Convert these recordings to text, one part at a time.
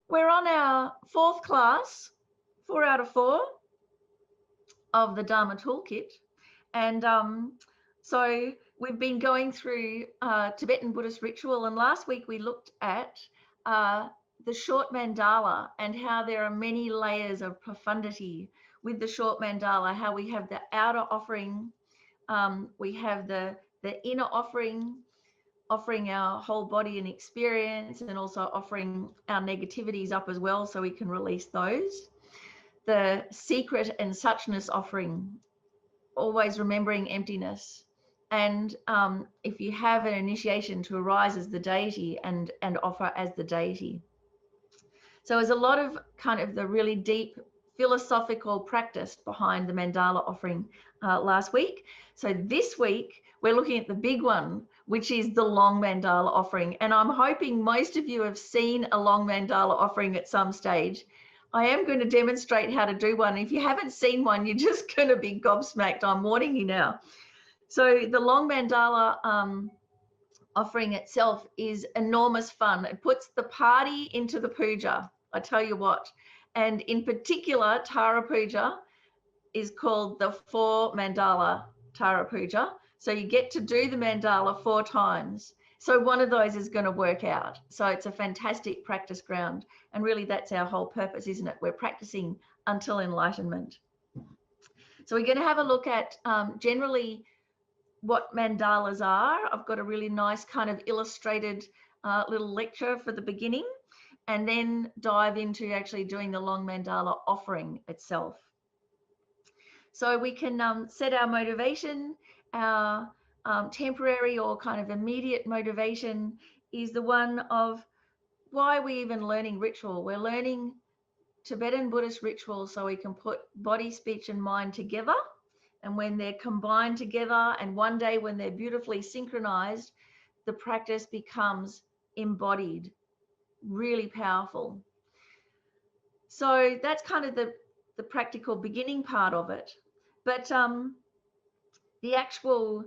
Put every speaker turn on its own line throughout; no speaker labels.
We're on our fourth class, 4 out of 4 of the Dharma Toolkit. And so we've been going through Tibetan Buddhist ritual. And last week we looked at the short mandala and how there are many layers of profundity with the short mandala, how we have the outer offering, we have the inner offering our whole body and experience, and also offering our negativities up as well so we can release those. The secret and suchness offering, always remembering emptiness. And if you have an initiation, to arise as the deity and offer as the deity. So there's a lot of kind of the really deep philosophical practice behind the mandala offering last week. So this week we're looking at the big one, which is the long mandala offering. And I'm hoping most of you have seen a long mandala offering at some stage. I am going to demonstrate how to do one. If you haven't seen one, you're just going to be gobsmacked. I'm warning you now. So the long mandala offering itself is enormous fun. It puts the party into the puja, I tell you what. And in particular, Tara Puja is called the 4 mandala Tara Puja. So you get to do the mandala 4 times. So one of those is going to work out. So it's a fantastic practice ground. And really that's our whole purpose, isn't it? We're practicing until enlightenment. So we're going to have a look at generally what mandalas are. I've got a really nice kind of illustrated little lecture for the beginning, and then dive into actually doing the long mandala offering itself. So we can set our motivation. Our temporary or kind of immediate motivation is the one of why we're even learning ritual. We're learning Tibetan Buddhist ritual so we can put body, speech, and mind together. And when they're combined together, and one day when they're beautifully synchronized, the practice becomes embodied, really powerful. So that's kind of the practical beginning part of it. But the actual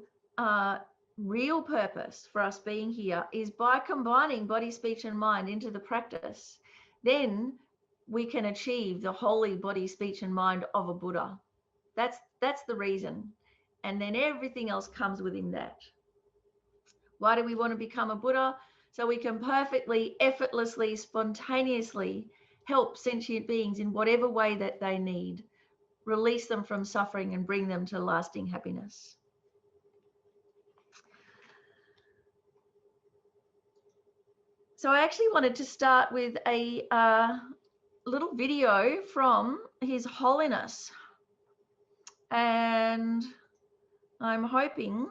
real purpose for us being here is by combining body, speech, and mind into the practice, then we can achieve the holy body, speech, and mind of a Buddha. That's the reason. And then everything else comes within that. Why do we want to become a Buddha? So we can perfectly, effortlessly, spontaneously help sentient beings in whatever way that they need, release them from suffering and bring them to lasting happiness. So I actually wanted to start with a little video from His Holiness. And I'm hoping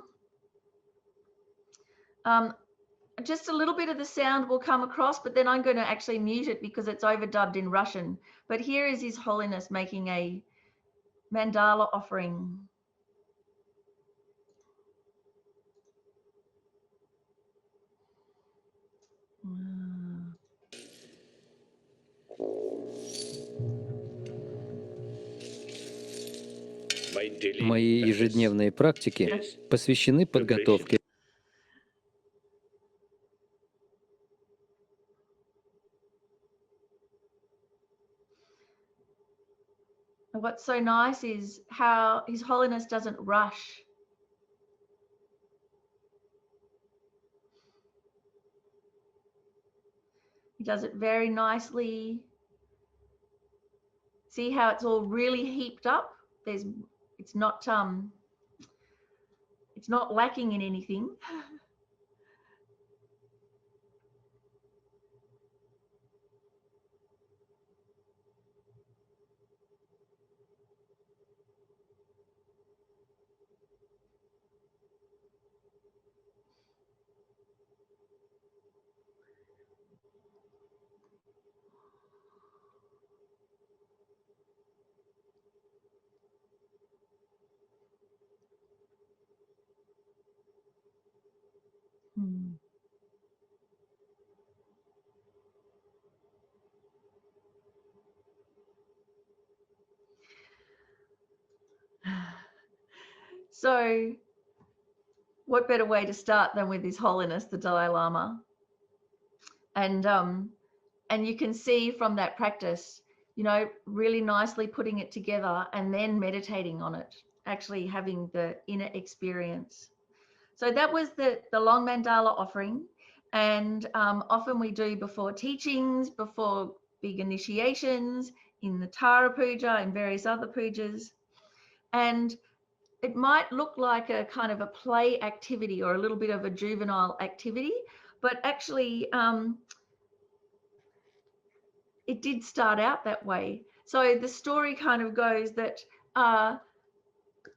just a little bit of the sound will come across, but then I'm going to actually mute it because it's overdubbed in Russian. But here is His Holiness making a mandala offering.
Мои ежедневные практики посвящены подготовке
What's so nice is how His Holiness doesn't rush. He does it very nicely. See how it's all really heaped up? It's not lacking in anything. So what better way to start than with His Holiness the Dalai Lama? And And you can see from that practice, you know, really nicely putting it together and then meditating on it, actually having the inner experience. So that was the long mandala offering. And often we do before teachings, before big initiations, in the Tara Puja and various other pujas. And it might look like a kind of a play activity or a little bit of a juvenile activity, but actually it did start out that way. So the story kind of goes that a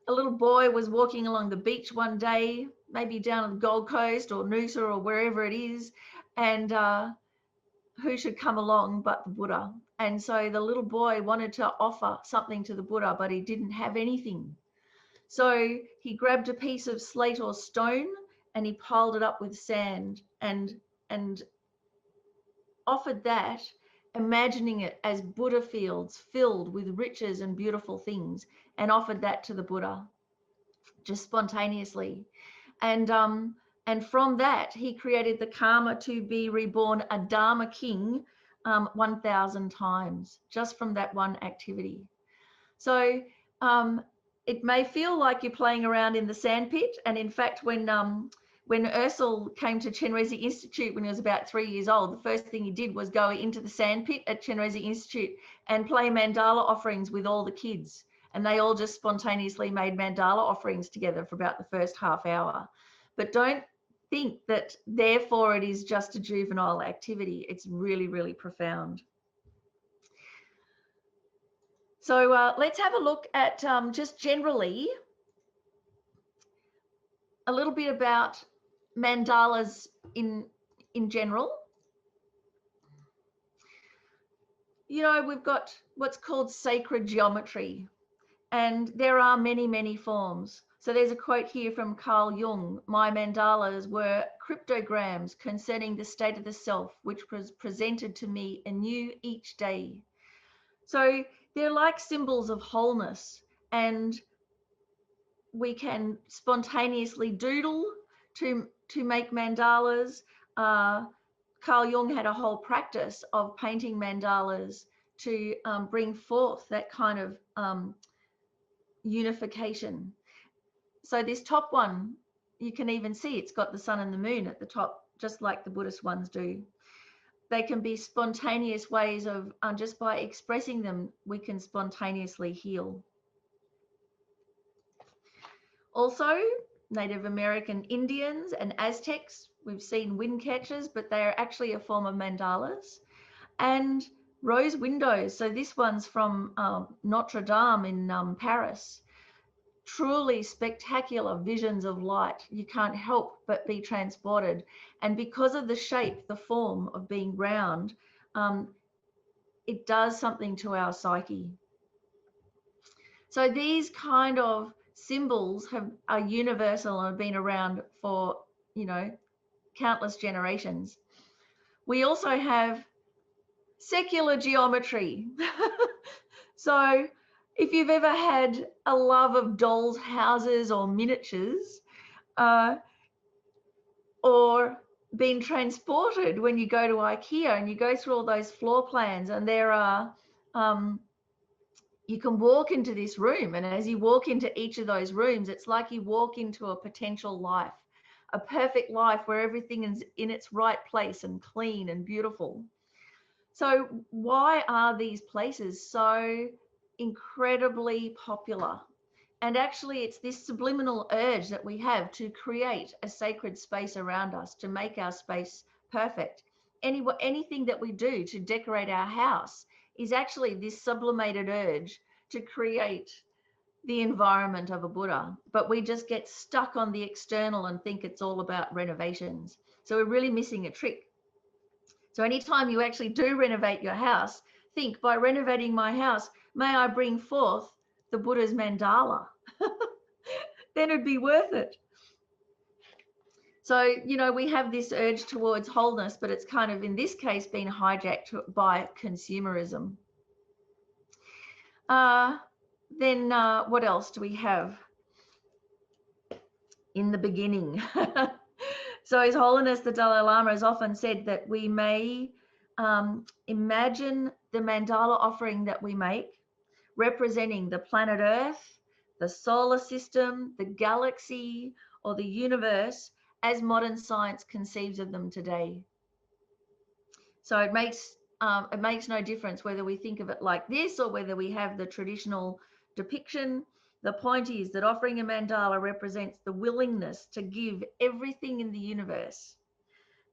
little boy was walking along the beach one day, maybe down on the Gold Coast or Noosa or wherever it is, and who should come along but the Buddha. And so the little boy wanted to offer something to the Buddha, but he didn't have anything. So he grabbed a piece of slate or stone and he piled it up with sand and offered that, imagining it as Buddha fields filled with riches and beautiful things, and offered that to the Buddha just spontaneously. And from that, he created the karma to be reborn a Dharma king 1,000 times, just from that one activity. So it may feel like you're playing around in the sandpit. And in fact, when Ursel came to Chenrezig Institute when he was about 3 years old, the first thing he did was go into the sandpit at Chenrezig Institute and play mandala offerings with all the kids. And they all just spontaneously made mandala offerings together for about the first half hour. But don't think that therefore it is just a juvenile activity. It's really, really profound. So let's have a look at just generally a little bit about mandalas in general. You know, we've got what's called sacred geometry, and there are many, many forms. So there's a quote here from Carl Jung: "My mandalas were cryptograms concerning the state of the self, which was presented to me anew each day." So they're like symbols of wholeness, and we can spontaneously doodle to make mandalas. Carl Jung had a whole practice of painting mandalas to bring forth that kind of unification. So this top one, you can even see it's got the sun and the moon at the top, just like the Buddhist ones do. They can be spontaneous ways of, just by expressing them, we can spontaneously heal. Also, Native American Indians and Aztecs, we've seen wind catchers, but they are actually a form of mandalas. And rose windows. So this one's from Notre Dame in Paris. Truly spectacular visions of light. You can't help but be transported. And because of the shape, the form of being round, it does something to our psyche. So these kind of symbols are universal and have been around for, you know, countless generations. We also have secular geometry. So if you've ever had a love of dolls' houses or miniatures, or been transported when you go to IKEA and you go through all those floor plans, and there are you can walk into this room, and as you walk into each of those rooms, it's like you walk into a potential life, a perfect life where everything is in its right place and clean and beautiful. So why are these places so incredibly popular? And actually, it's this subliminal urge that we have to create a sacred space around us, to make our space perfect. Anything that we do to decorate our house is actually this sublimated urge to create the environment of a Buddha. But we just get stuck on the external and think it's all about renovations. So we're really missing a trick. So anytime you actually do renovate your house, think, by renovating my house, may I bring forth the Buddha's mandala? Then it'd be worth it. So, you know, we have this urge towards wholeness, but it's kind of, in this case, been hijacked by consumerism. Then what else do we have? In the beginning. So His Holiness the Dalai Lama has often said that we may imagine the mandala offering that we make representing the planet Earth, the solar system, the galaxy, or the universe as modern science conceives of them today. So it makes no difference whether we think of it like this or whether we have the traditional depiction. The point is that offering a mandala represents the willingness to give everything in the universe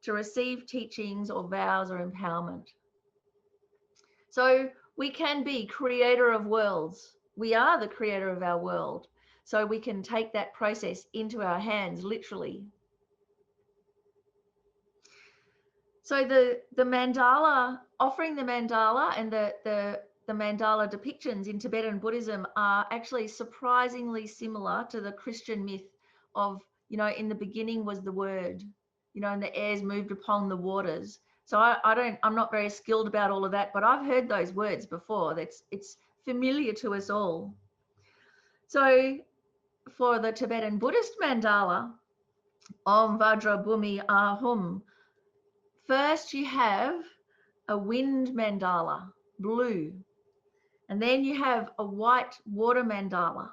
to receive teachings or vows or empowerment. So we can be creator of worlds. We are the creator of our world. So we can take that process into our hands, literally. So the mandala, offering the mandala and the mandala depictions in Tibetan Buddhism are actually surprisingly similar to the Christian myth of, in the beginning was the word, and the airs moved upon the waters. So I'm not very skilled about all of that, but I've heard those words before. It's familiar to us all. So for the Tibetan Buddhist mandala, Om Vajra Bhumi Ahum, first you have a wind mandala, blue, and then you have a white water mandala.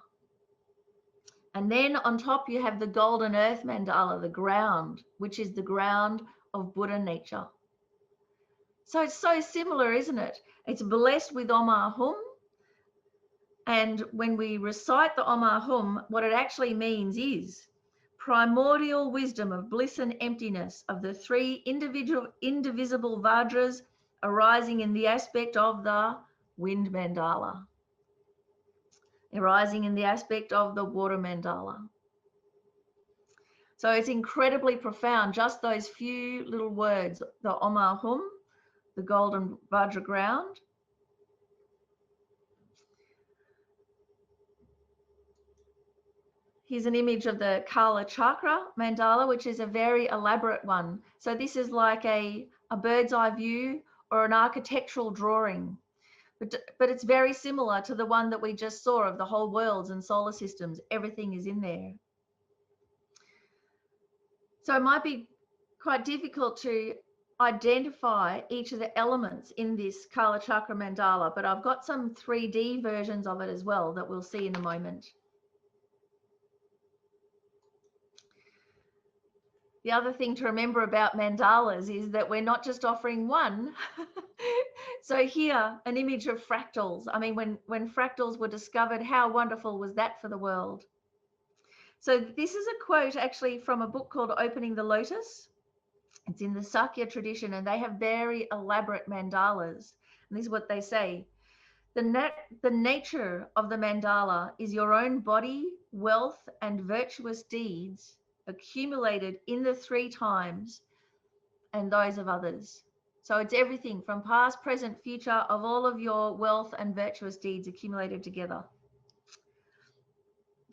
And then on top you have the golden earth mandala, the ground, which is the ground of Buddha nature. So it's so similar, isn't it? It's blessed with Om Ahum. And when we recite the Om Ahum, what it actually means is primordial wisdom of bliss and emptiness of the three indivisible Vajras arising in the aspect of the wind mandala, arising in the aspect of the water mandala. So it's incredibly profound, just those few little words, the Om Ahum, the golden Vajra ground. Here's an image of the Kala Chakra mandala, which is a very elaborate one. So this is like a bird's eye view or an architectural drawing, but it's very similar to the one that we just saw of the whole worlds and solar systems. Everything is in there. So it might be quite difficult to identify each of the elements in this Kala Chakra mandala, but I've got some 3D versions of it as well that we'll see in a moment. The other thing to remember about mandalas is that we're not just offering one. So here, an image of fractals. I mean, when fractals were discovered, how wonderful was that for the world? So this is a quote actually from a book called Opening the Lotus. It's in the Sakya tradition, and they have very elaborate mandalas. And this is what they say. The nature of the mandala is your own body, wealth, and virtuous deeds accumulated in the three times and those of others. So it's everything from past, present, future of all of your wealth and virtuous deeds accumulated together.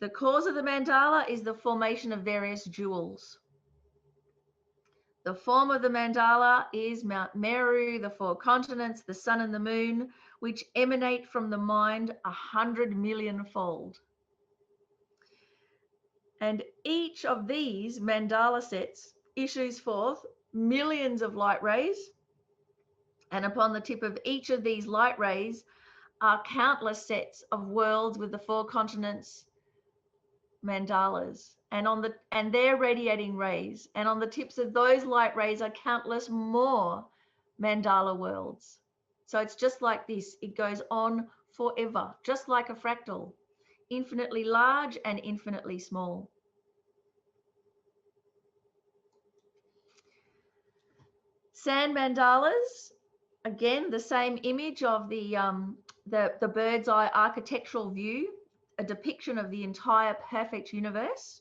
The cause of the mandala is the formation of various jewels. The form of the mandala is Mount Meru, the four continents, the sun and the moon, which emanate from the mind 100 million-fold. And each of these mandala sets issues forth millions of light rays. And upon the tip of each of these light rays are countless sets of worlds with the four continents mandalas, and they're radiating rays. And on the tips of those light rays are countless more mandala worlds. So it's just like this. It goes on forever, just like a fractal, infinitely large and infinitely small. Sand mandalas, again, the same image of the bird's eye architectural view, a depiction of the entire perfect universe.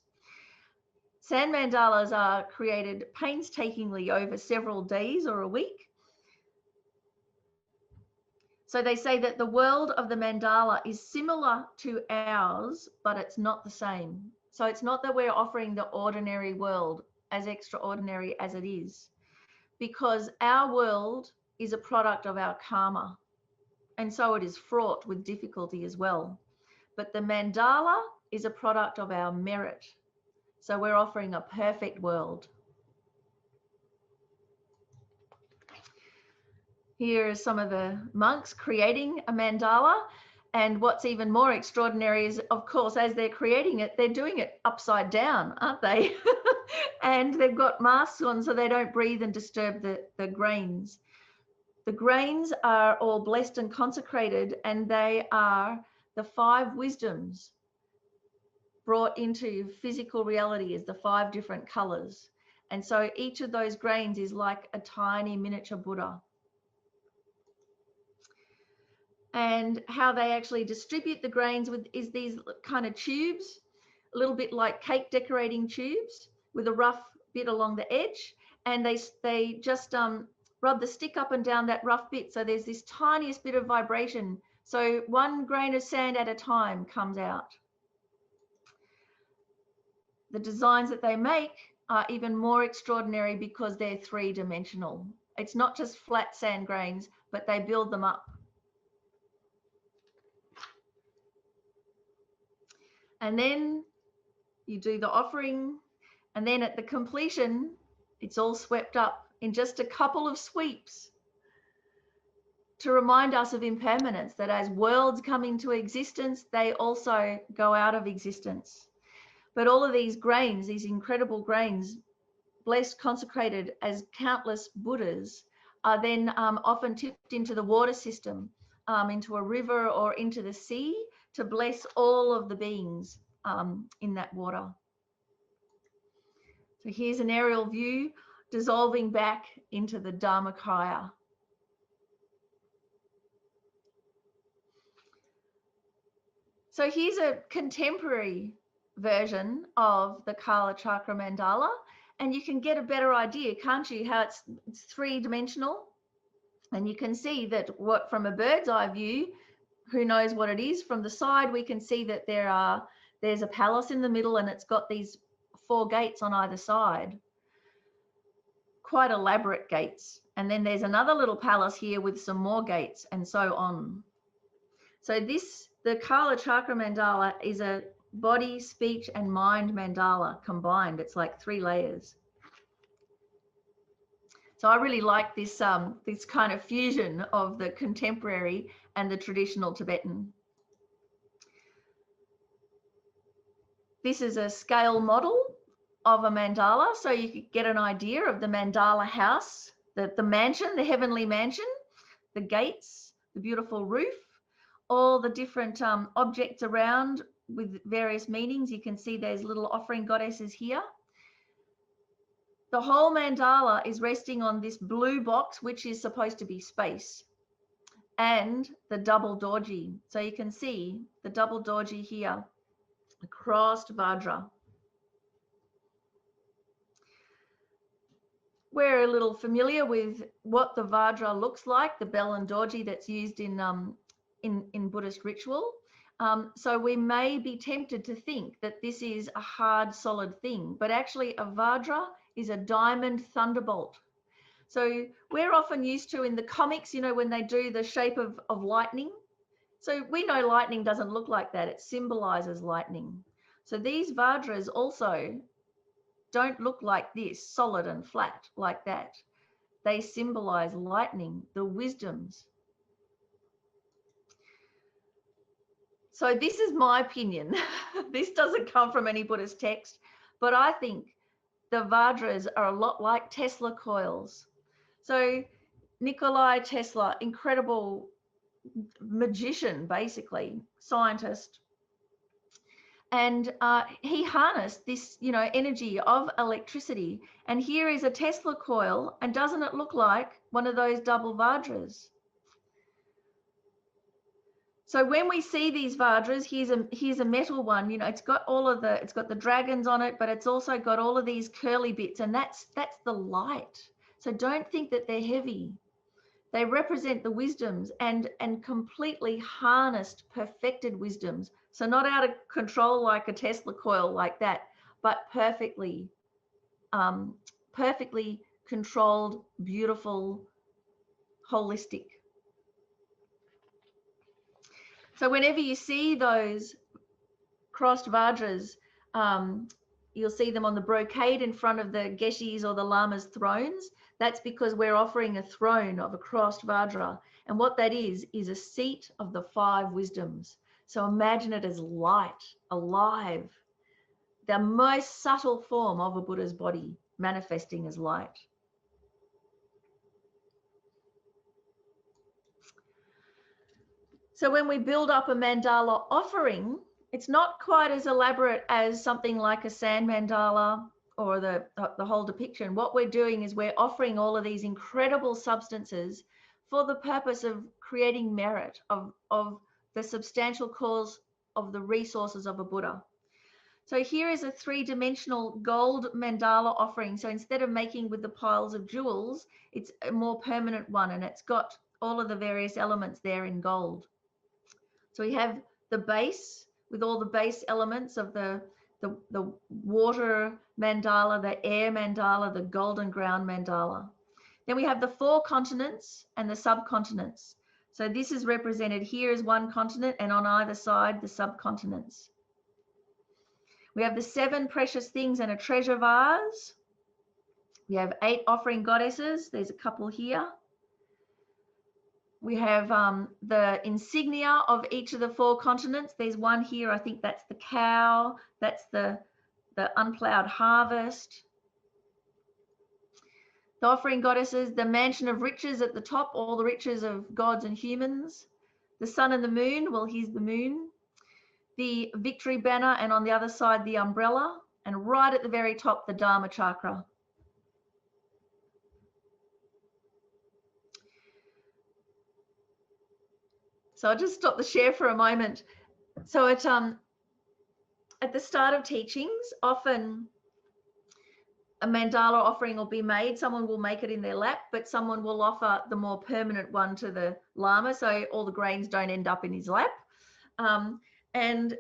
Sand mandalas are created painstakingly over several days or a week. So they say that the world of the mandala is similar to ours, but it's not the same. So it's not that we're offering the ordinary world as extraordinary as it is, because our world is a product of our karma. And so it is fraught with difficulty as well. But the mandala is a product of our merit. So we're offering a perfect world. Here are some of the monks creating a mandala. And what's even more extraordinary is, of course, as they're creating it, they're doing it upside down, aren't they? And they've got masks on so they don't breathe and disturb the grains. The grains are all blessed and consecrated, and they are the 5 wisdoms brought into physical reality as the 5 different colors. And so each of those grains is like a tiny miniature Buddha. And how they actually distribute the grains is these kind of tubes, a little bit like cake decorating tubes with a rough bit along the edge. And they just rub the stick up and down that rough bit. So there's this tiniest bit of vibration. So 1 grain of sand at a time comes out. The designs that they make are even more extraordinary because they're 3-dimensional. It's not just flat sand grains, but they build them up. And then you do the offering, and then at the completion, it's all swept up in just a couple of sweeps to remind us of impermanence, that as worlds come into existence, they also go out of existence. But all of these grains, these incredible grains, blessed, consecrated as countless Buddhas, are then often tipped into the water system, into a river or into the sea, to bless all of the beings in that water. So here's an aerial view dissolving back into the Dharmakaya. So here's a contemporary version of the Kala Chakra Mandala, and you can get a better idea, can't you, how it's 3-dimensional. And you can see that from a bird's eye view, who knows what it is, from the side we can see that there's a palace in the middle, and it's got these 4 gates on either side, quite elaborate gates. And then there's another little palace here with some more gates, and so on. So the Kala Chakra Mandala is a body, speech, and mind mandala combined. It's like 3 layers. So I really like this kind of fusion of the contemporary and the traditional Tibetan. This is a scale model of a mandala, so you could get an idea of the mandala house, the mansion, the heavenly mansion, the gates, the beautiful roof, all the different objects around with various meanings. You can see there's little offering goddesses here. The whole mandala is resting on this blue box, which is supposed to be space, and the double dorji. So you can see the double dorji here, a crossed vajra. We're a little familiar with what the vajra looks like, the bell and dorji that's used in Buddhist ritual. So we may be tempted to think that this is a hard, solid thing, but actually a vajra is a diamond thunderbolt. So we're often used to in the comics, when they do the shape of lightning. So we know lightning doesn't look like that. It symbolizes lightning. So these vajras also don't look like this, solid and flat like that. They symbolize lightning, the wisdoms. So this is my opinion. This doesn't come from any Buddhist text, but I think the vajras are a lot like Tesla coils. So Nikola Tesla, incredible magician, basically, scientist. And he harnessed this, energy of electricity. And here is a Tesla coil, and doesn't it look like one of those double vajras? So when we see these vajras, here's a metal one. It's got it's got the dragons on it, but it's also got all of these curly bits, and that's the light. So don't think that they're heavy. They represent the wisdoms and completely harnessed, perfected wisdoms. So not out of control like a Tesla coil like that, but perfectly controlled, beautiful, holistic. So whenever you see those crossed vajras, you'll see them on the brocade in front of the geshis or the lamas' thrones. That's because we're offering a throne of a crossed Vajra. And what that is a seat of the 5 wisdoms. So imagine it as light, alive, the most subtle form of a Buddha's body manifesting as light. So when we build up a mandala offering, it's not quite as elaborate as something like a sand mandala or the whole depiction. What we're doing is we're offering all of these incredible substances for the purpose of creating merit of the substantial cause of the resources of a Buddha. So here is a 3-dimensional gold mandala offering. So instead of making with the piles of jewels, it's a more permanent one, and it's got all of the various elements there in gold. So we have the base with all the base elements of the water mandala, the air mandala, the golden ground mandala. Then we have the 4 continents and the subcontinents. So this is represented here as one continent, and on either side, the subcontinents. We have the 7 precious things and a treasure vase. We have 8 offering goddesses. There's a couple here. We have the insignia of each of the 4 continents. There's one here, I think that's the cow, that's the unplowed harvest. The offering goddesses, the mansion of riches at the top, all the riches of gods and humans. The sun and the moon, well, here's the moon. The victory banner, and on the other side, the umbrella. And right at the very top, the Dharma Chakra. So I'll just stop the share for a moment. So at the start of teachings, often a mandala offering will be made. Someone will make it in their lap, but someone will offer the more permanent one to the Lama, so all the grains don't end up in his lap. And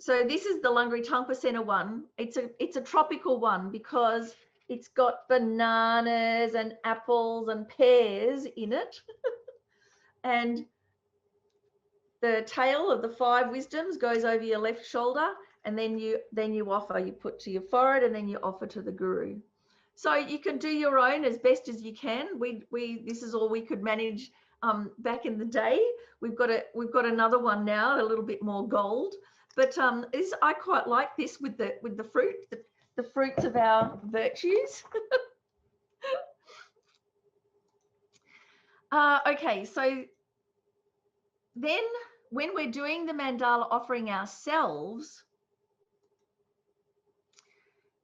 so this is the Lungri Tangpa Center one. It's a tropical one because it's got bananas and apples and pears in it. And the tail of the 5 wisdoms goes over your left shoulder, and then you offer, you put to your forehead, and then you offer to the guru. So you can do your own as best as you can. This is all we could manage back in the day. We've got another one now, a little bit more gold, but I quite like this with the fruit, the fruits of our virtues. Okay, so then when we're doing the mandala offering ourselves,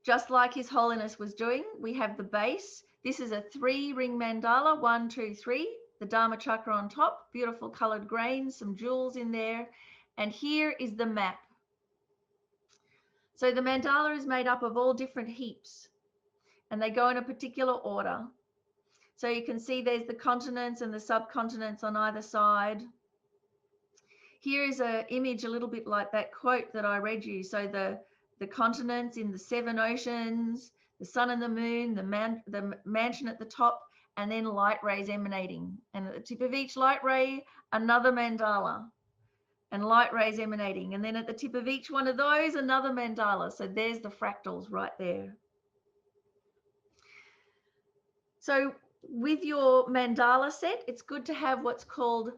just like His Holiness was doing, we have the base. This is a 3-ring mandala, 1, 2, 3, the Dharma Chakra on top, beautiful colored grains, some jewels in there. And here is the map. So the mandala is made up of all different heaps, and they go in a particular order. So you can see there's the continents and the subcontinents on either side. Here is an image a little bit like that quote that I read you. So the continents in the 7 oceans, the sun and the moon, the mansion at the top, and then light rays emanating. And at the tip of each light ray, another mandala, and light rays emanating. And then at the tip of each one of those, another mandala. So there's the fractals right there. So with your mandala set, it's good to have what's called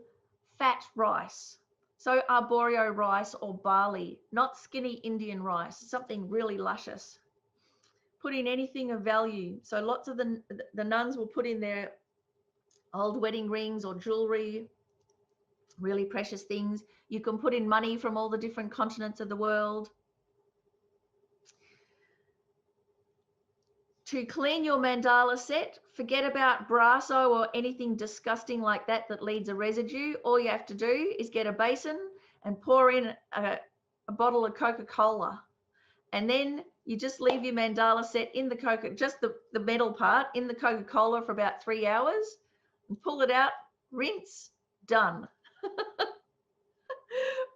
fat rice. So arborio rice or barley, not skinny Indian rice, something really luscious. Put in anything of value. So lots of the nuns will put in their old wedding rings or jewelry, really precious things. You can put in money from all the different continents of the world. To clean your mandala set, forget about brasso or anything disgusting like that leaves a residue. All you have to do is get a basin and pour in a bottle of Coca-Cola. And then you just leave your mandala set in the just the metal part in the Coca-Cola for about 3 hours, and pull it out, rinse, done.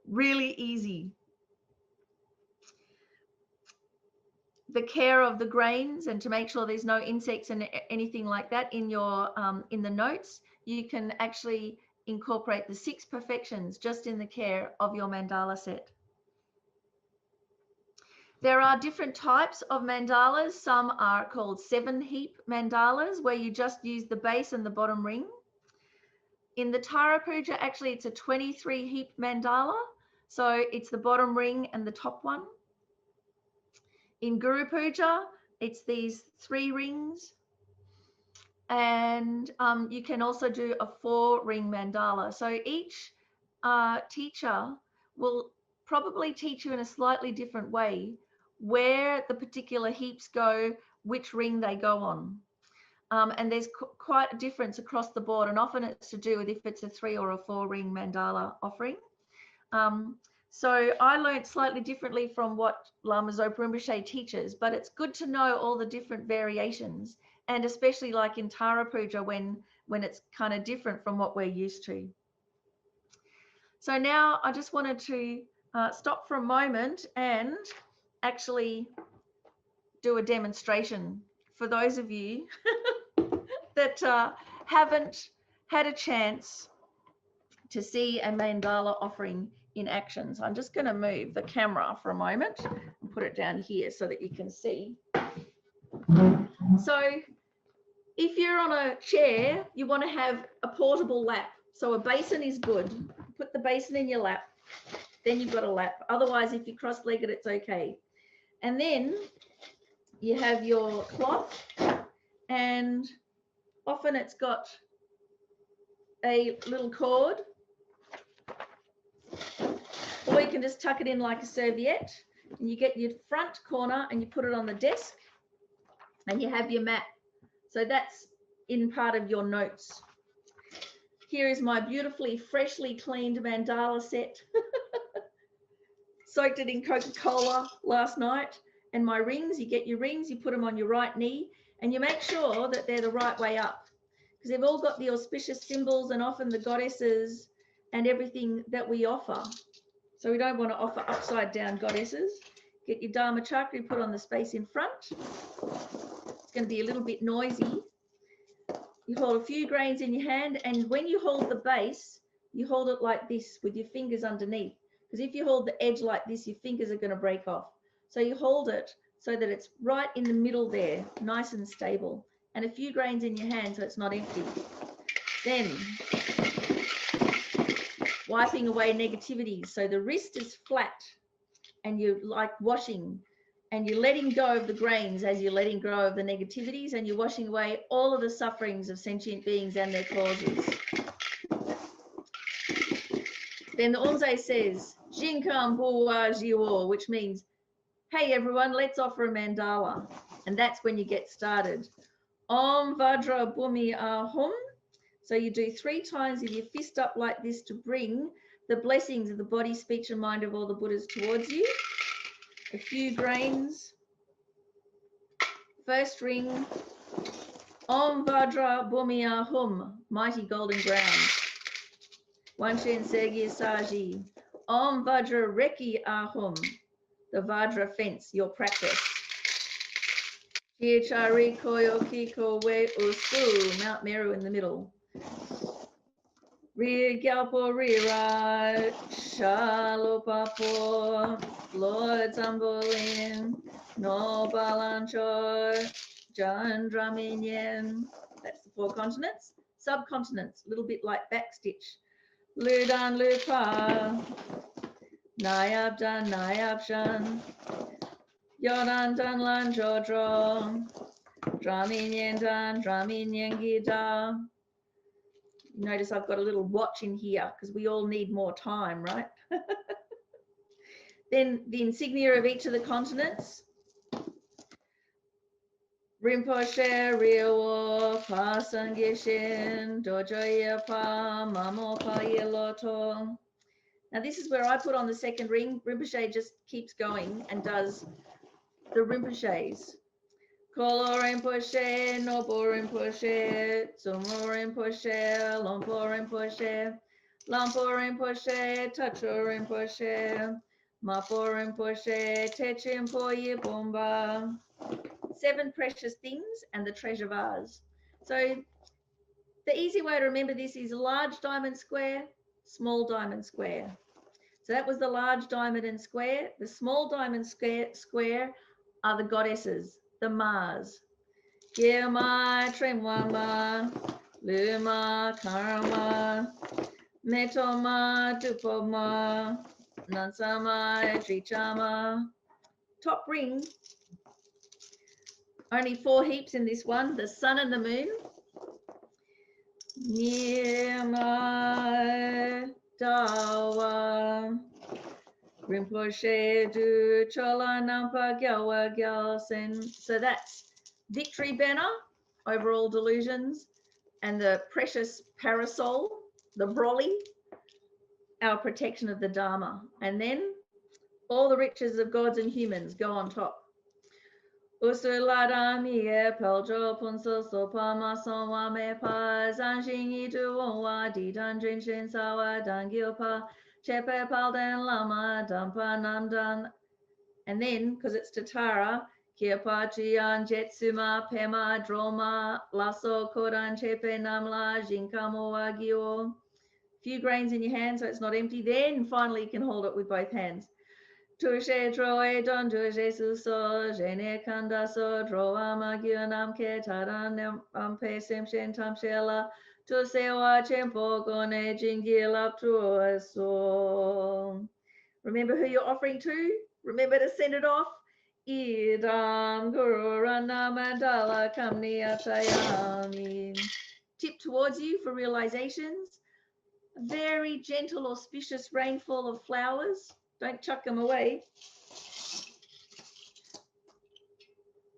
Really easy. The care of the grains, and to make sure there's no insects and anything like that in your in the notes, you can actually incorporate the 6 perfections just in the care of your mandala set. There are different types of mandalas. Some are called 7-heap mandalas, where you just use the base and the bottom ring. In the Tara Puja, actually, it's a 23-heap mandala. So it's the bottom ring and the top one. In Guru Puja, it's these 3 rings. And you can also do a 4-ring mandala. So each teacher will probably teach you in a slightly different way where the particular heaps go, which ring they go on. And there's quite a difference across the board, and often it's to do with if it's a 3 or a 4-ring mandala offering. So I learned slightly differently from what Lama Zopa Rinpoche teaches, but it's good to know all the different variations, and especially like in Tara Puja when it's kind of different from what we're used to. So now I just wanted to stop for a moment and actually do a demonstration for those of you that haven't had a chance to see a mandala offering in action. So I'm just going to move the camera for a moment and put it down here so that you can see. So if you're on a chair, you want to have a portable lap. So a basin is good. Put the basin in your lap, then you've got a lap. Otherwise, if you're cross-legged, it's okay. And then you have your cloth, and often it's got a little cord, or you can just tuck it in like a serviette, and you get your front corner and you put it on the desk, and you have your mat. So that's in part of your notes. Here is my beautifully freshly cleaned mandala set. Soaked it in Coca-Cola last night. And my rings, you get your rings, you put them on your right knee, and you make sure that they're the right way up, because they've all got the auspicious symbols and often the goddesses and everything that we offer. So we don't want to offer upside down goddesses. Get your Dharma Chakra, you put on the space in front. It's going to be a little bit noisy. You hold a few grains in your hand, and when you hold the base, you hold it like this with your fingers underneath, because if you hold the edge like this, your fingers are going to break off. So you hold it so that it's right in the middle there, nice and stable, and a few grains in your hand so it's not empty. Then wiping away negativity. So the wrist is flat and you're like washing, and you're letting go of the grains as you're letting go of the negativities, and you're washing away all of the sufferings of sentient beings and their causes. Then the Omze says, Jinkam Buwa Jiwo, which means, hey everyone, let's offer a mandala. And that's when you get started. Om Vajra Bhumi Ahum. So you do 3 times with your fist up like this to bring the blessings of the body, speech, and mind of all the Buddhas towards you. A few grains. First ring. Om Vajra Bhumi Ahum, mighty golden ground. Wanshen Sergi Saji. Om Vajra Reki Ahum, the Vajra fence, your practice. Chiachari Koyo Kiko We Usu, Mount Meru in the middle. Ri Gyalpo Rira Shalopapo, Lord Zambolin, No Balancho, Jandraminyen. That's the 4 continents. Subcontinents, a little bit like backstitch. Ludan Lupa, Nayabdan Nayabshan, Yodan Dan Lan Jodro, Draminyen Dan, Draminyen Gida. Notice I've got a little watch in here because we all need more time, right? Then the insignia of each of the continents. Rinpoche, Riowo, Pa Sangishin, Dojo Yepa, Mamo Pa Yeloto. Now this is where I put on the second ring. Rinpoche just keeps going and does the Rinpoches. Kolo Rinpoche, Nobo Rinpoche, Tsumo Rinpoche, Lompo Rinpoche, Lampo Rinpoche, Tacho Rinpoche, Mapo Rinpoche, Techimpo Yibumba. 7 precious things and the treasure vase. So the easy way to remember this is a large diamond square, small diamond square. So that was the large diamond and square. The small diamond square are the goddesses, the Mars. Girma, Tremwama, Luma, Karma, Metoma, Tupoma, Nansama, Trichama. Top ring, only 4 heaps in this one, the sun and the moon. Nirma Dawa Rinpoche Du Chola Nampa Gyawa Gyalsen. So that's victory banner over all delusions, and the precious parasol, the brolly, our protection of the Dharma. And then all the riches of gods and humans go on top. Usulada mie peljo punso sopama sonwa me pa zanjing itu wa di danjin shin sawa dangyopa chepe palden lama dampa namdan. And then, because it's Tatara, Kirpa Chian Jetsuma Pema Droma Lasso Kodan Chepe Namla Jinkamo Wagyo. Few grains in your hand so it's not empty. Then finally you can hold it with both hands. Tushe troe don tushe suso jene kanda so droa magyo namke taran ampe semshen tamshela to sewa chempo gone jingil up to so. Remember who you're offering to. Remember to send it off. Idam Guru Rana Mandala Kamni Atayami. Tip towards you for realizations. A very gentle, auspicious rainfall of flowers. Don't chuck them away.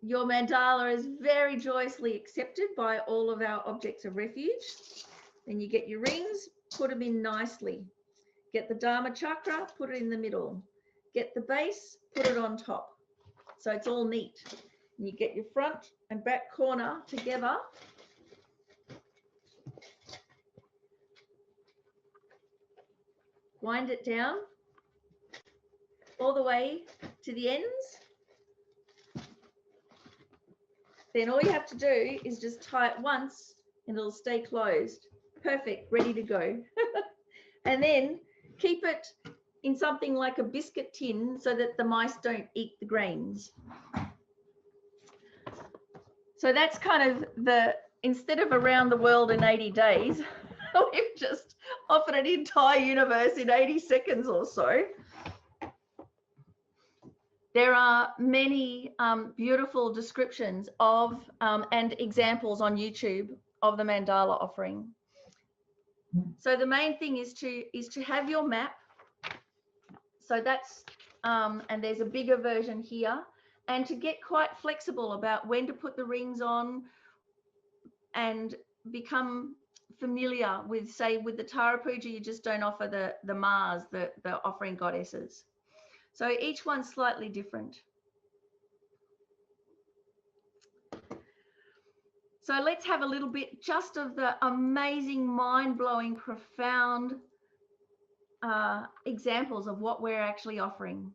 Your mandala is very joyously accepted by all of our objects of refuge. Then you get your rings, put them in nicely. Get the Dharma Chakra, put it in the middle. Get the base, put it on top. So it's all neat. And you get your front and back corner together. Wind it down all the way to the ends. Then all you have to do is just tie it once and it'll stay closed. Perfect, ready to go. And then keep it in something like a biscuit tin so that the mice don't eat the grains. So that's kind of the, instead of around the world in 80 days, we've just offered an entire universe in 80 seconds or so. There are many beautiful descriptions of and examples on YouTube of the Mandala offering. So the main thing is to have your map. So that's and there's a bigger version here, and to get quite flexible about when to put the rings on and become familiar with, say, with the Tara Puja, you just don't offer the Mars, the offering goddesses. So each one's slightly different. So let's have a little bit just of the amazing, mind-blowing, profound examples of what we're actually offering.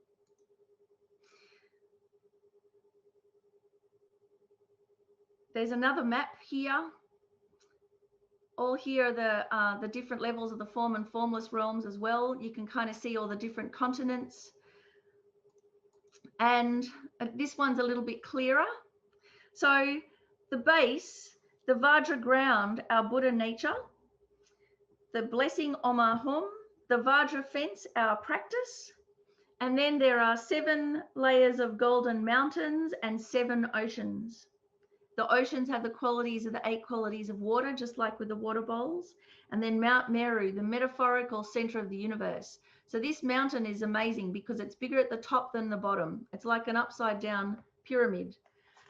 There's another map here. All here are the different levels of the form and formless realms as well. You can kind of see all the different continents. And this one's a little bit clearer. So the base, the Vajra ground, our Buddha nature, the blessing Om Hum, the Vajra fence, our practice, and then there are 7 layers of golden mountains and 7 oceans. The oceans have the qualities of the 8 qualities of water, just like with the water bowls. And then Mount Meru, the metaphorical center of the universe. So this mountain is amazing because it's bigger at the top than the bottom. It's like an upside down pyramid.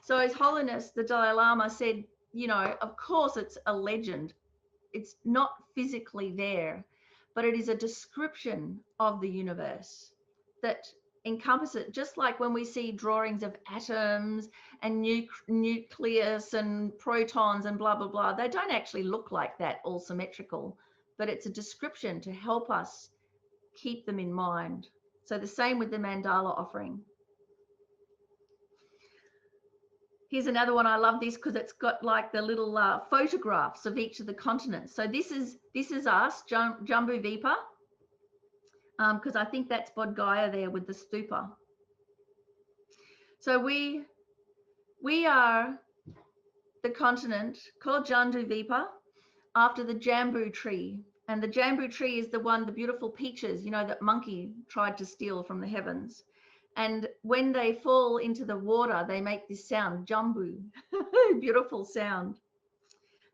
So His Holiness, the Dalai Lama said, you know, of course it's a legend. It's not physically there, but it is a description of the universe that encompasses, just like when we see drawings of atoms and nucleus and protons and blah, blah, blah. They don't actually look like that, all symmetrical, but it's a description to help us keep them in mind. So the same with the Mandala offering. Here's another one. I love this because it's got like the little photographs of each of the continents. So this is us, Jambu Vipa. because I think that's Bodh Gaya there with the stupa. So we are the continent called Janduvipa after the jambu tree. And the jambu tree is the one, the beautiful peaches, you know, that monkey tried to steal from the heavens. And when they fall into the water, they make this sound, jambu, beautiful sound.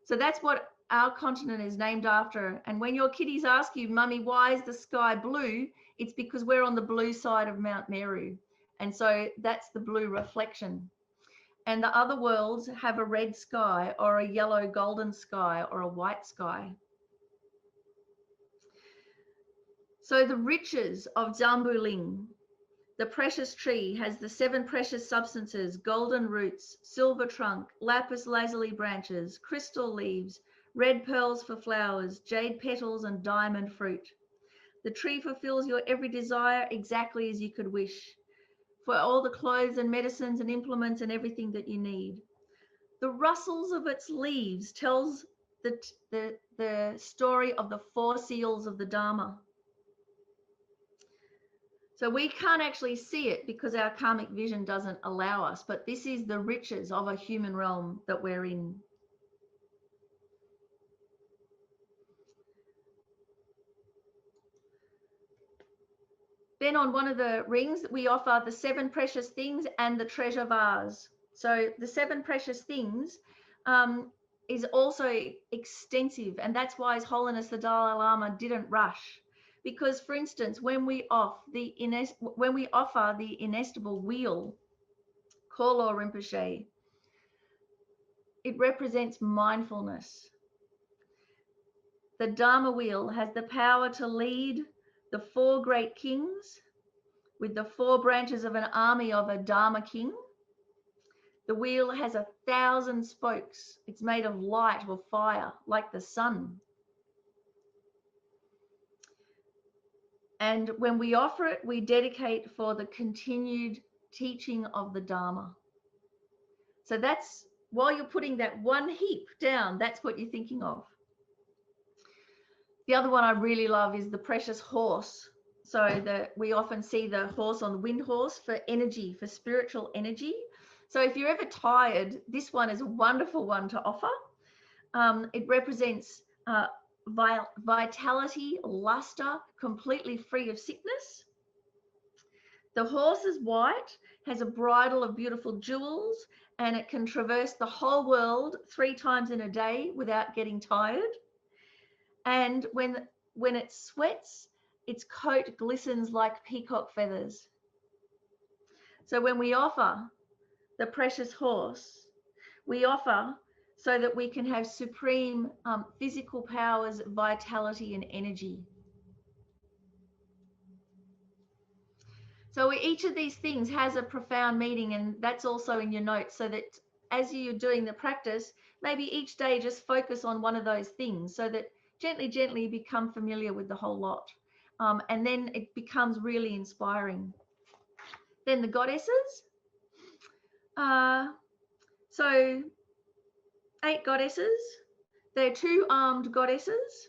So that's what our continent is named after. And when your kiddies ask you, Mummy, why is the sky blue? It's because we're on the blue side of Mount Meru. And so that's the blue reflection. And the other worlds have a red sky or a yellow golden sky or a white sky. So the riches of Jambuling, the precious tree, has the 7 precious substances: golden roots, silver trunk, lapis lazuli branches, crystal leaves, red pearls for flowers, jade petals, and diamond fruit. The tree fulfills your every desire exactly as you could wish, for all the clothes and medicines and implements and everything that you need. The rustles of its leaves tells the story of the 4 seals of the Dharma. So we can't actually see it because our karmic vision doesn't allow us, but this is the riches of a human realm that we're in. Then on one of the rings, we offer the 7 precious things and the treasure vase. So the 7 precious things is also extensive, and that's why His Holiness the Dalai Lama didn't rush. Because, for instance, when we offer the inestimable wheel, Kolo Rinpoche, it represents mindfulness. The Dharma wheel has the power to lead the 4 great kings with the 4 branches of an army of a Dharma king. The wheel has 1,000 spokes. It's made of light or fire, like the sun. And when we offer it, we dedicate for the continued teaching of the Dharma. So that's, while you're putting that one heap down, that's what you're thinking of. The other one I really love is the precious horse. So we often see the horse on the wind horse for energy, for spiritual energy. So if you're ever tired, this one is a wonderful one to offer. It represents vitality, luster, completely free of sickness. The horse is white, has a bridle of beautiful jewels, and it can traverse the whole world 3 times in a day without getting tired. And when it sweats, its coat glistens like peacock feathers. So when we offer the precious horse, we offer so that we can have supreme physical powers, vitality, and energy. So each of these things has a profound meaning, and that's also in your notes, so that as you're doing the practice, maybe each day just focus on one of those things so that gently become familiar with the whole lot. And then it becomes really inspiring. Then the goddesses. So 8 goddesses. They're 2-armed goddesses.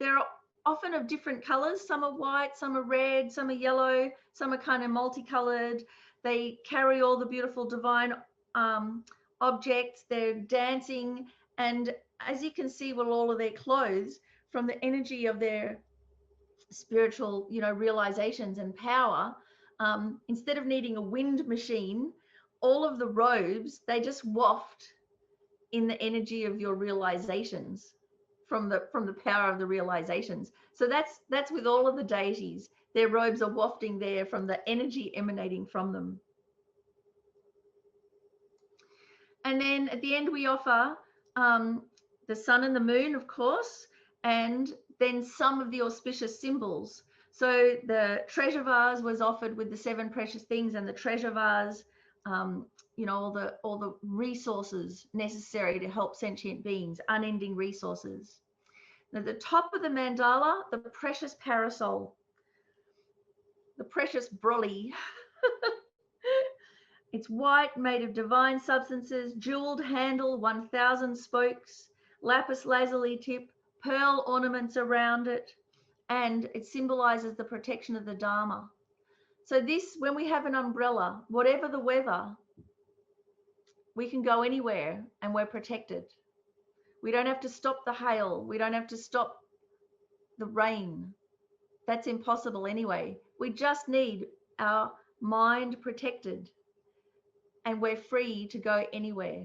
They're often of different colors. Some are white, some are red, some are yellow, some are kind of multicolored. They carry all the beautiful divine objects. They're dancing, and as you can see with all of their clothes, from the energy of their spiritual, realizations and power, instead of needing a wind machine, all of the robes, they just waft in the energy of your realizations, from the power of the realizations. So that's with all of the deities. Their robes are wafting there from the energy emanating from them. And then at the end, we offer the sun and the moon, of course, and then some of the auspicious symbols. So the treasure vase was offered with the 7 precious things, and the treasure vase, all the resources necessary to help sentient beings, unending resources. At the top of the mandala, the precious parasol, the precious brolly. It's white, made of divine substances, jeweled handle, 1,000 spokes, lapis lazuli tip, pearl ornaments around it, and it symbolizes the protection of the Dharma. So this, when we have an umbrella, whatever the weather, we can go anywhere and we're protected. We don't have to stop the hail. We don't have to stop the rain. That's impossible anyway. We just need our mind protected and we're free to go anywhere.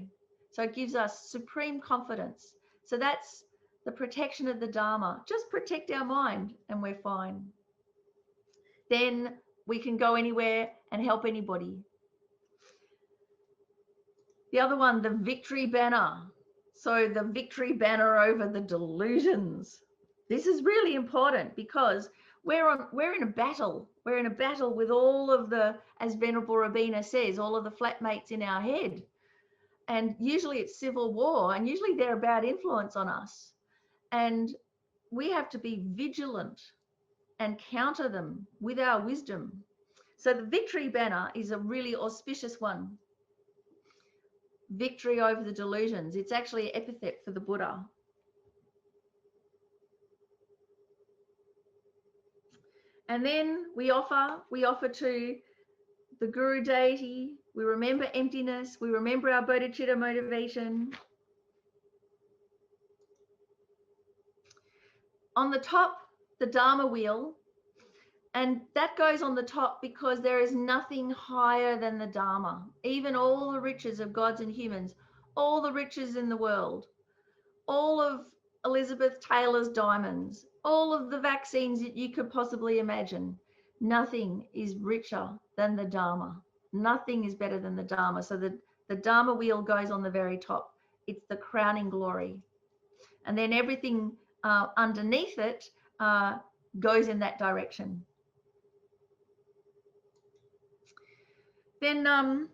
So it gives us supreme confidence. So that's the protection of the Dharma. Just protect our mind and we're fine. Then we can go anywhere and help anybody. The other one, the victory banner. So the victory banner over the delusions. This is really important because we're in a battle. We're in a battle with all of the, as Venerable Rabina says, all of the flatmates in our head. And usually it's civil war, and usually they're a bad influence on us. And we have to be vigilant and counter them with our wisdom. So the victory banner is a really auspicious one. Victory over the delusions. It's actually an epithet for the Buddha. And then we offer to the Guru deity. We remember emptiness. We remember our bodhicitta motivation. On the top, the Dharma wheel. And that goes on the top because there is nothing higher than the Dharma. Even all the riches of gods and humans, all the riches in the world, all of Elizabeth Taylor's diamonds, all of the vaccines that you could possibly imagine, nothing is richer than the Dharma. Nothing is better than the Dharma. So the Dharma wheel goes on the very top. It's the crowning glory. And then everything underneath it goes in that direction. Then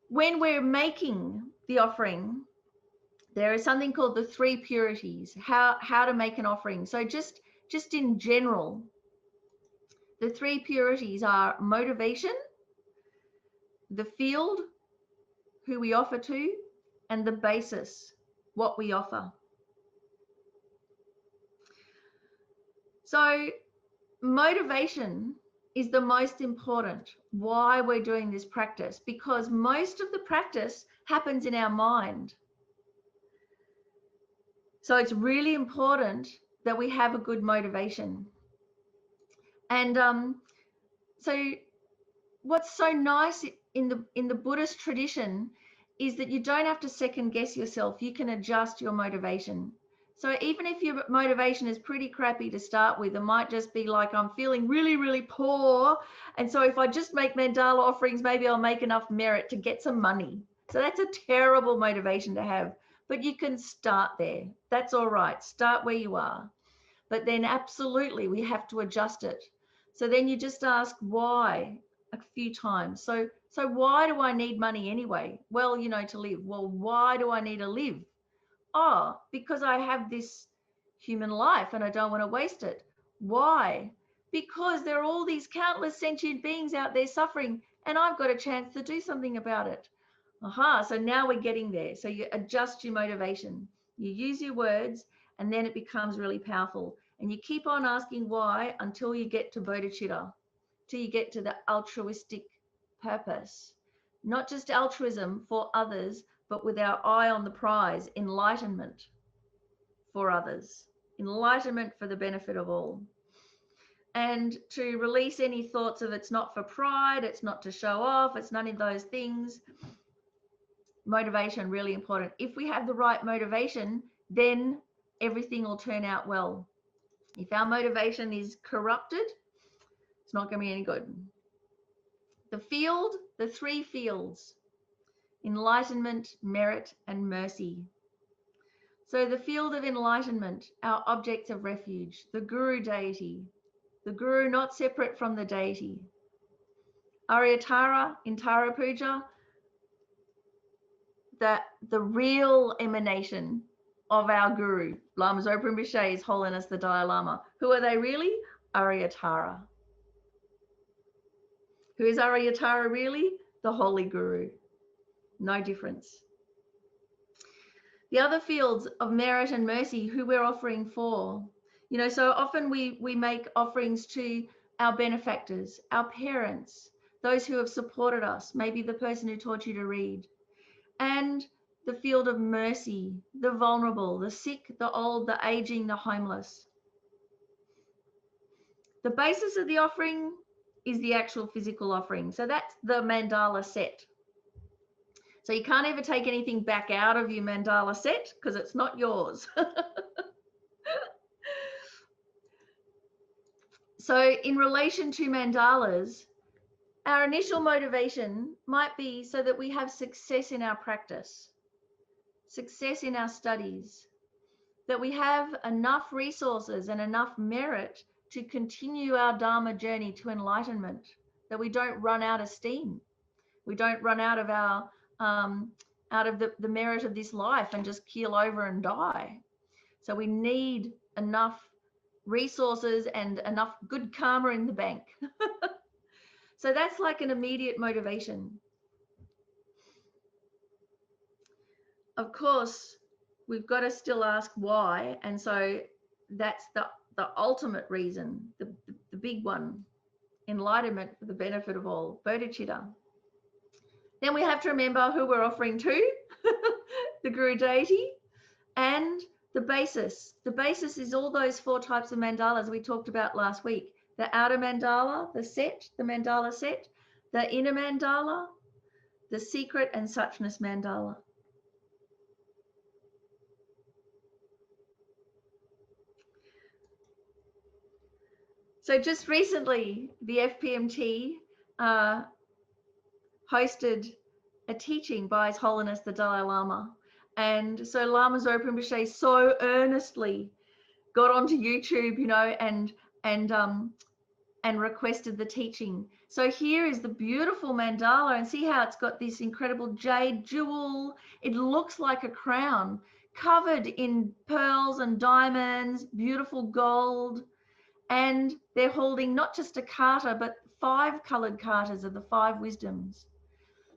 when we're making the offering, there is something called the Three Purities, how to make an offering. So just in general, the Three Purities are motivation, the field, who we offer to, and the basis, what we offer. So motivation is the most important. Why we're doing this practice? Because most of the practice happens in our mind. So it's really important that we have a good motivation. And so what's so nice in the Buddhist tradition is that you don't have to second guess yourself. You can adjust your motivation. So even if your motivation is pretty crappy to start with, it might just be like, I'm feeling really, really poor. And so if I just make mandala offerings, maybe I'll make enough merit to get some money. So that's a terrible motivation to have, but you can start there. That's all right. Start where you are. But then absolutely, we have to adjust it. So then you just ask why a few times. So why do I need money anyway? Well, to live. Well, why do I need to live? Oh, because I have this human life and I don't want to waste it. Why? Because there are all these countless sentient beings out there suffering and I've got a chance to do something about it. So now we're getting there. So you adjust your motivation. You use your words and then it becomes really powerful. And you keep on asking why until you get to bodhicitta, till you get to the altruistic purpose. Not just altruism for others, but with our eye on the prize, enlightenment for others, enlightenment for the benefit of all. And to release any thoughts of it's not for pride, it's not to show off, it's none of those things. Motivation, really important. If we have the right motivation, then everything will turn out well. If our motivation is corrupted, it's not going to be any good. The field, the three fields: enlightenment, merit, and mercy. So the field of enlightenment, our objects of refuge, the Guru deity, the Guru not separate from the deity. Aryatara in Tara Puja, the real emanation of our Guru, Lama Zopa Rinpoche, His Holiness the Dalai Lama. Who are they really? Aryatara. Who is Aryatara really? The Holy Guru. No difference. The other fields of merit and mercy, who we're offering for. You know, so often we make offerings to our benefactors, our parents, those who have supported us, maybe the person who taught you to read. And the field of mercy, the vulnerable, the sick, the old, the aging, the homeless. The basis of the offering is the actual physical offering. So that's the mandala set. So you can't ever take anything back out of your mandala set because it's not yours. So in relation to mandalas, our initial motivation might be so that we have success in our practice, success in our studies, that we have enough resources and enough merit to continue our Dharma journey to enlightenment, that we don't run out of steam. We don't run out of our the merit of this life and just keel over and die. So we need enough resources and enough good karma in the bank. So that's like an immediate motivation. Of course, we've got to still ask why, and so that's the ultimate reason, the big one, enlightenment for the benefit of all, bodhicitta. Then we have to remember who we're offering to, the Guru deity, and the basis. The basis is all those 4 types of mandalas we talked about last week. The outer mandala, the set, the mandala set, the inner mandala, the secret and suchness mandala. So just recently, the FPMT hosted a teaching by His Holiness the Dalai Lama. And so Lama Zopa Rinpoche so earnestly got onto YouTube, you know, and requested the teaching. So here is the beautiful mandala, and see how it's got this incredible jade jewel. It looks like a crown covered in pearls and diamonds, beautiful gold. And they're holding not just a kata, but 5 colored katas of the 5 wisdoms.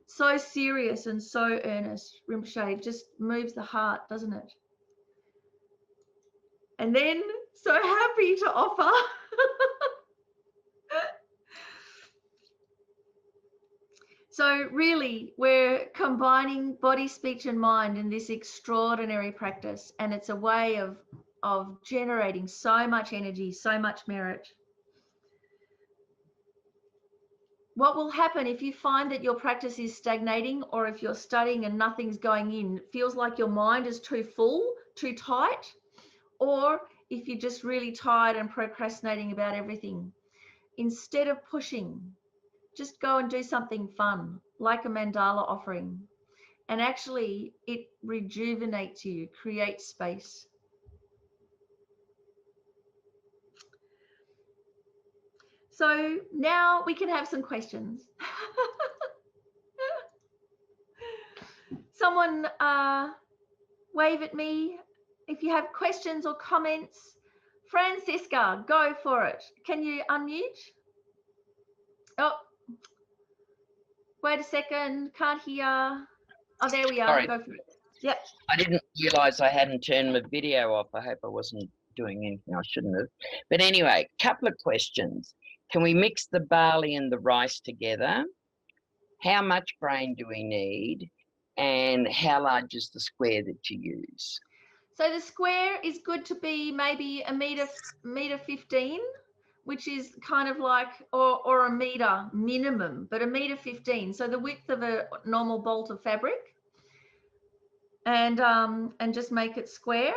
So serious and so earnest. Rinpoche just moves the heart, doesn't it? And then so happy to offer So really, we're combining body, speech, and mind in this extraordinary practice, and it's a way of generating so much energy, so much merit. What will happen if you find that your practice is stagnating, or if you're studying and nothing's going in, it feels like your mind is too full, too tight, or if you're just really tired and procrastinating about everything? Instead of pushing, just go and do something fun, like a mandala offering. And actually, it rejuvenates you, creates space. So now we can have some questions. Someone wave at me if you have questions or comments. Francisca, go for it. Can you unmute? Oh, wait a second, can't hear. Oh, there we are.
Sorry.
Go for it. Yep.
I didn't realise I hadn't turned my video off. I hope I wasn't doing anything I shouldn't have. But anyway, couple of questions. Can we mix the barley and the rice together? How much grain do we need? And how large is the square that you use?
So the square is good to be maybe a meter 15, which is kind of like, or a meter minimum, but a meter 15. So the width of a normal bolt of fabric, and just make it square.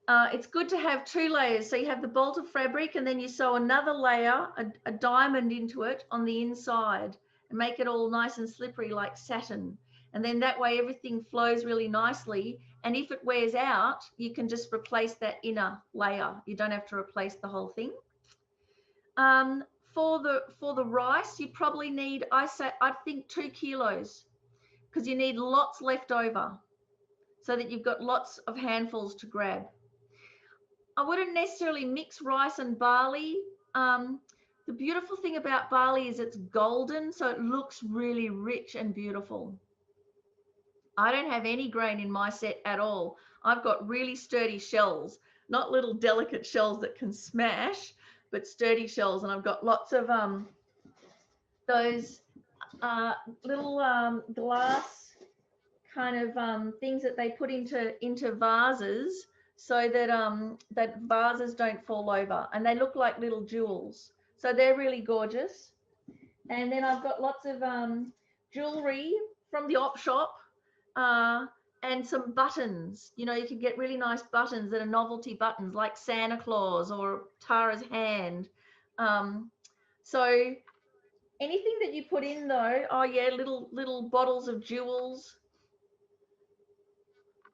It's good to have 2 layers. So you have the bolt of fabric, and then you sew another layer, a diamond into it on the inside, and make it all nice and slippery like satin. And then that way everything flows really nicely. And if it wears out, you can just replace that inner layer. You don't have to replace the whole thing. For the rice, you probably need, I think 2 kilos, because you need lots left over, so that you've got lots of handfuls to grab. I wouldn't necessarily mix rice and barley. The beautiful thing about barley is it's golden, so it looks really rich and beautiful. I don't have any grain in my set at all. I've got really sturdy shells, not little delicate shells that can smash, but sturdy shells. And I've got lots of those little glass kind of things that they put into vases so that that vases don't fall over, and they look like little jewels. So they're really gorgeous. And then I've got lots of jewelry from the op shop, and some buttons. You know, you can get really nice buttons that are novelty buttons like Santa Claus or Tara's hand. So anything that you put in though, oh yeah, little bottles of jewels.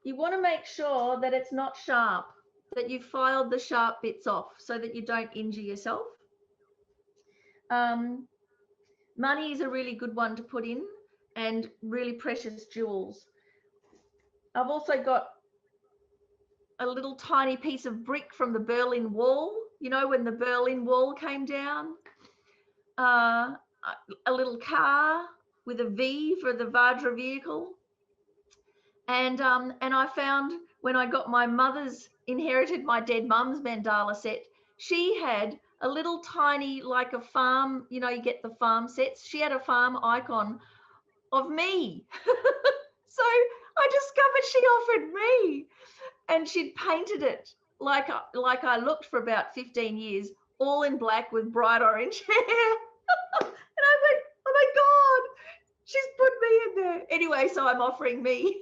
You want to make sure that it's not sharp, that you filed the sharp bits off so that you don't injure yourself. Money is a really good one to put in, and really precious jewels. I've also got a little tiny piece of brick from the Berlin Wall, you know, when the Berlin Wall came down. A little car with a V for the Vajra vehicle. And I found when I got my mother's, inherited my dead mum's mandala set, she had a little tiny, like a farm, you know, you get the farm sets. She had a farm icon of me. So I discovered she offered me, and she'd painted it like I looked for about 15 years, all in black with bright orange hair. And I went, oh my God, she's put me in there. Anyway, so I'm offering me.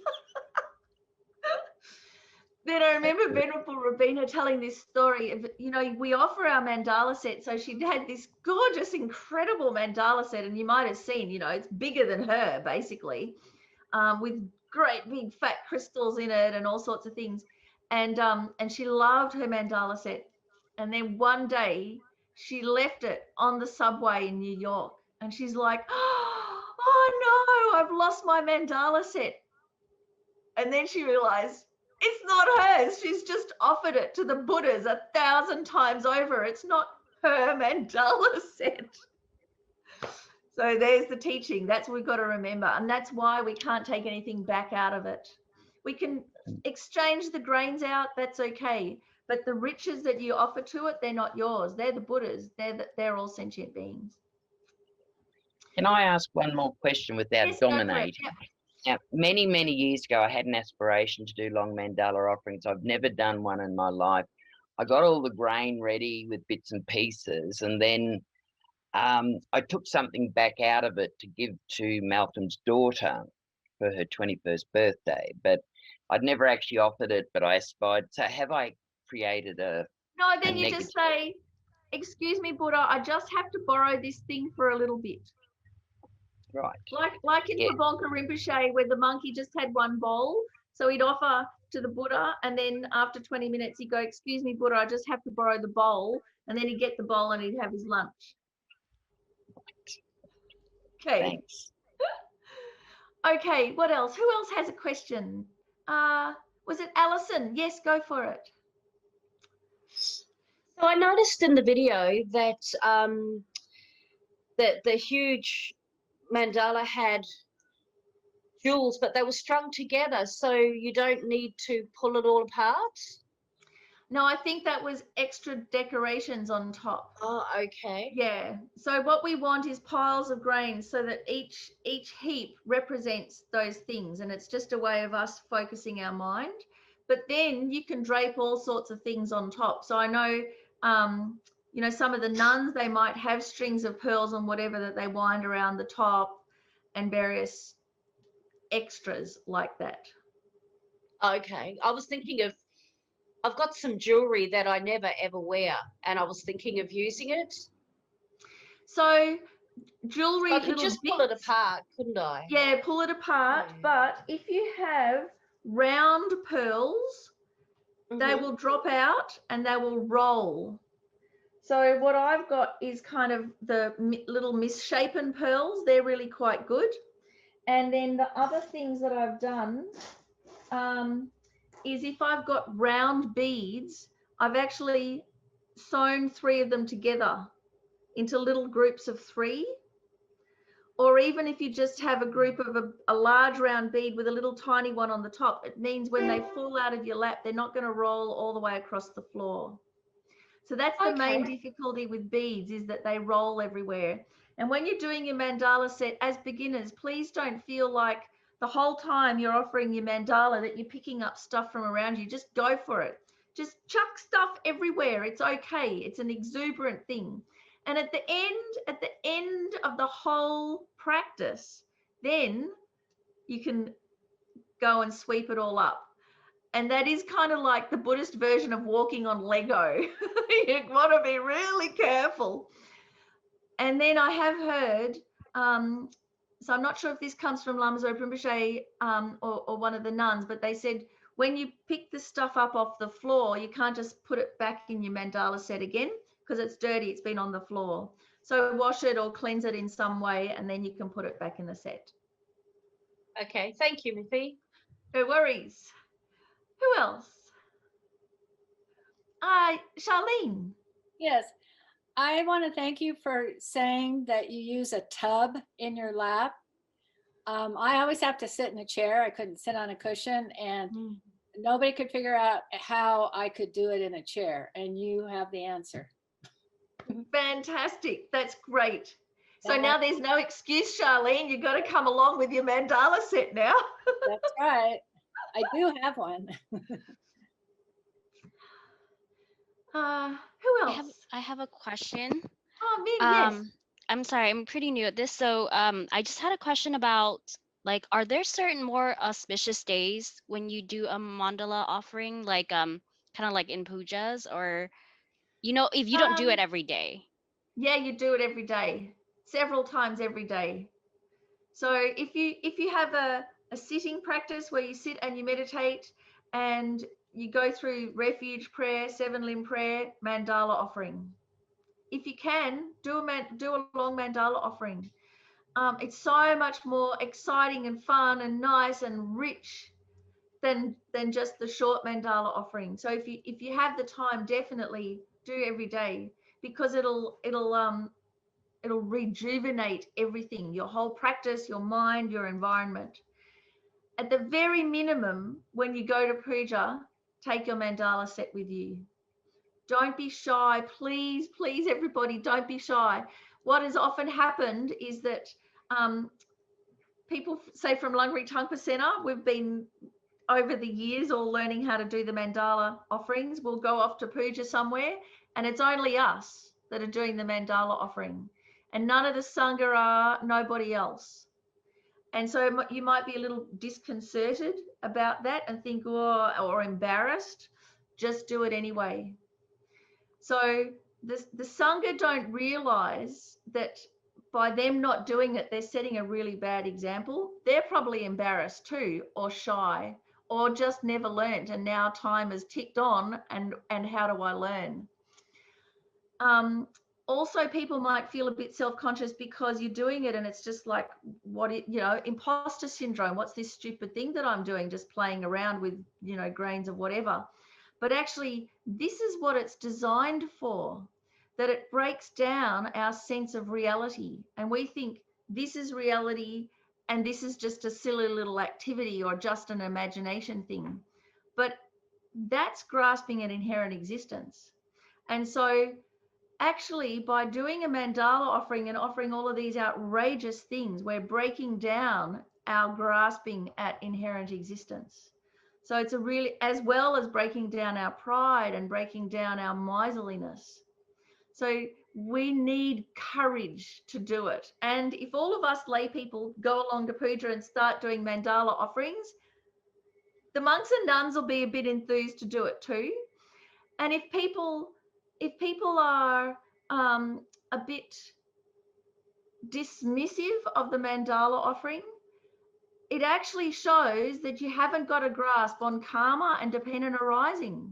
Then I remember Venerable Rabina telling this story of, you know, we offer our mandala set. So she had this gorgeous, incredible mandala set, and you might have seen, you know, it's bigger than her basically, with great big fat crystals in it and all sorts of things. And she loved her mandala set. And then one day she left it on the subway in New York, and she's like, oh no, I've lost my mandala set. And then she realized it's not hers. She's just offered it to the Buddhas 1,000 times over. It's not her mandala set. So there's the teaching. That's what we've got to remember. And that's why we can't take anything back out of it. We can exchange the grains out. That's okay. But the riches that you offer to it, they're not yours. They're the Buddhas. They're all sentient beings.
Can I ask one more question without dominating?
Yep.
Now, many years ago, I had an aspiration to do long mandala offerings. I've never done one in my life. I got all the grain ready with bits and pieces, and then I took something back out of it to give to Malcolm's daughter for her 21st birthday, but I'd never actually offered it, but I aspired. So have I created a...
No, then you just say, excuse me, Buddha, I just have to borrow this thing for a little bit.
Right.
Like in Pabonka Rinpoche, where the monkey just had one bowl. So he'd offer to the Buddha, and then after 20 minutes, he'd go, excuse me, Buddha, I just have to borrow the bowl. And then he'd get the bowl and he'd have his lunch. Okay.
Thanks.
Okay, what else? Who else has a question? Was it Alison? Yes, go for it.
So I noticed in the video that that the huge mandala had jewels, but they were strung together, so you don't need to pull it all apart.
No, I think that was extra decorations on top.
Oh, okay.
Yeah. So what we want is piles of grains, so that each heap represents those things, and it's just a way of us focusing our mind. But then you can drape all sorts of things on top. So I know, you know, some of the nuns, they might have strings of pearls and whatever that they wind around the top, and various extras like that.
Okay. I was thinking of, I've got some jewelry that I never ever wear, and I was thinking of using it.
So jewelry,
I could just pull it apart, couldn't I?
Yeah, pull it apart.
Yeah.
But if you have round pearls, they will drop out and they will roll. So what I've got is kind of the little misshapen pearls. They're really quite good. And then the other things that I've done is if I've got round beads, I've actually sewn 3 of them together into little groups of 3. Or even if you just have a group of a large round bead with a little tiny one on the top, it means when they fall out of your lap, they're not going to roll all the way across the floor. So that's the main difficulty with beads, is that they roll everywhere. And when you're doing your mandala set as beginners, please don't feel like the whole time you're offering your mandala that you're picking up stuff from around you. Just go for it. Just chuck stuff everywhere. It's okay. It's an exuberant thing. And at the end of the whole practice, then you can go and sweep it all up. And that is kind of like the Buddhist version of walking on Lego. You want to be really careful. And then I have heard, so I'm not sure if this comes from Lama Zopa Rinpoche or one of the nuns, but they said when you pick the stuff up off the floor, you can't just put it back in your mandala set again because it's dirty, it's been on the floor. So wash it or cleanse it in some way, and then you can put it back in the set.
Okay, thank you, Miffi.
No worries. Who else? Charlene.
Yes, I want to thank you for saying that you use a tub in your lap. I always have to sit in a chair. I couldn't sit on a cushion, and nobody could figure out how I could do it in a chair, and you have the answer.
Fantastic. That's great. So now there's no excuse, Charlene. You've got to come along with your mandala set now.
That's right. I do have one.
Who else?
I have a question.
Oh, Min, yes.
I'm sorry, I'm pretty new at this. So I just had a question about, like, are there certain more auspicious days when you do a mandala offering, like kind of like in pujas, or, you know, if you don't do it every day?
Yeah, you do it every day, several times every day. So if you have a sitting practice where you sit and you meditate and you go through refuge prayer, 7-limb prayer, mandala offering. If you can, do a long mandala offering. It's so much more exciting and fun and nice and rich than just the short mandala offering. So if you have the time, definitely do every day, because it'll rejuvenate everything, your whole practice, your mind, your environment. At the very minimum, when you go to puja, take your mandala set with you. Don't be shy. Please, please, everybody, don't be shy. What has often happened is that people, say from Lungri Tangpa Center, we've been over the years all learning how to do the mandala offerings. We'll go off to puja somewhere, and it's only us that are doing the mandala offering, and none of the Sangha are, nobody else. And so you might be a little disconcerted about that and think, oh, or embarrassed. Just do it anyway. So the Sangha don't realize that by them not doing it, they're setting a really bad example. They're probably embarrassed too, or shy, or just never learned, and now time has ticked on, and how do I learn? Also, people might feel a bit self-conscious because you're doing it and it's just like, imposter syndrome. What's this stupid thing that I'm doing, just playing around with, grains of whatever. But actually, this is what it's designed for, that it breaks down our sense of reality. And we think this is reality and this is just a silly little activity or just an imagination thing. But that's grasping an inherent existence. And so actually, by doing a mandala offering and offering all of these outrageous things, we're breaking down our grasping at inherent existence. So it's a really, as well as breaking down our pride and breaking down our miserliness. So we need courage to do it. And if all of us lay people go along to puja and start doing mandala offerings, the monks and nuns will be a bit enthused to do it too. And if people are a bit dismissive of the mandala offering, it actually shows that you haven't got a grasp on karma and dependent arising,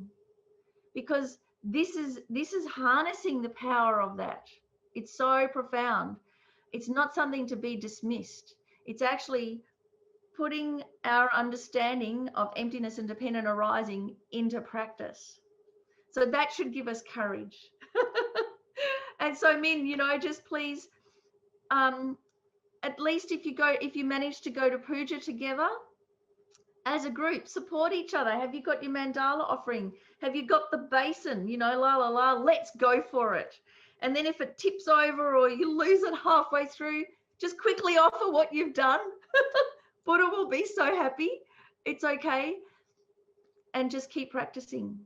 because this is harnessing the power of that. It's so profound. It's not something to be dismissed. It's actually putting our understanding of emptiness and dependent arising into practice. So that should give us courage. And so, Min, just please at least if you manage to go to puja together as a group, support each other. Have you got your mandala offering? Have you got the basin? You know, la la la, let's go for it. And then if it tips over or you lose it halfway through, just quickly offer what you've done. Buddha will be so happy. It's okay. And just keep practicing.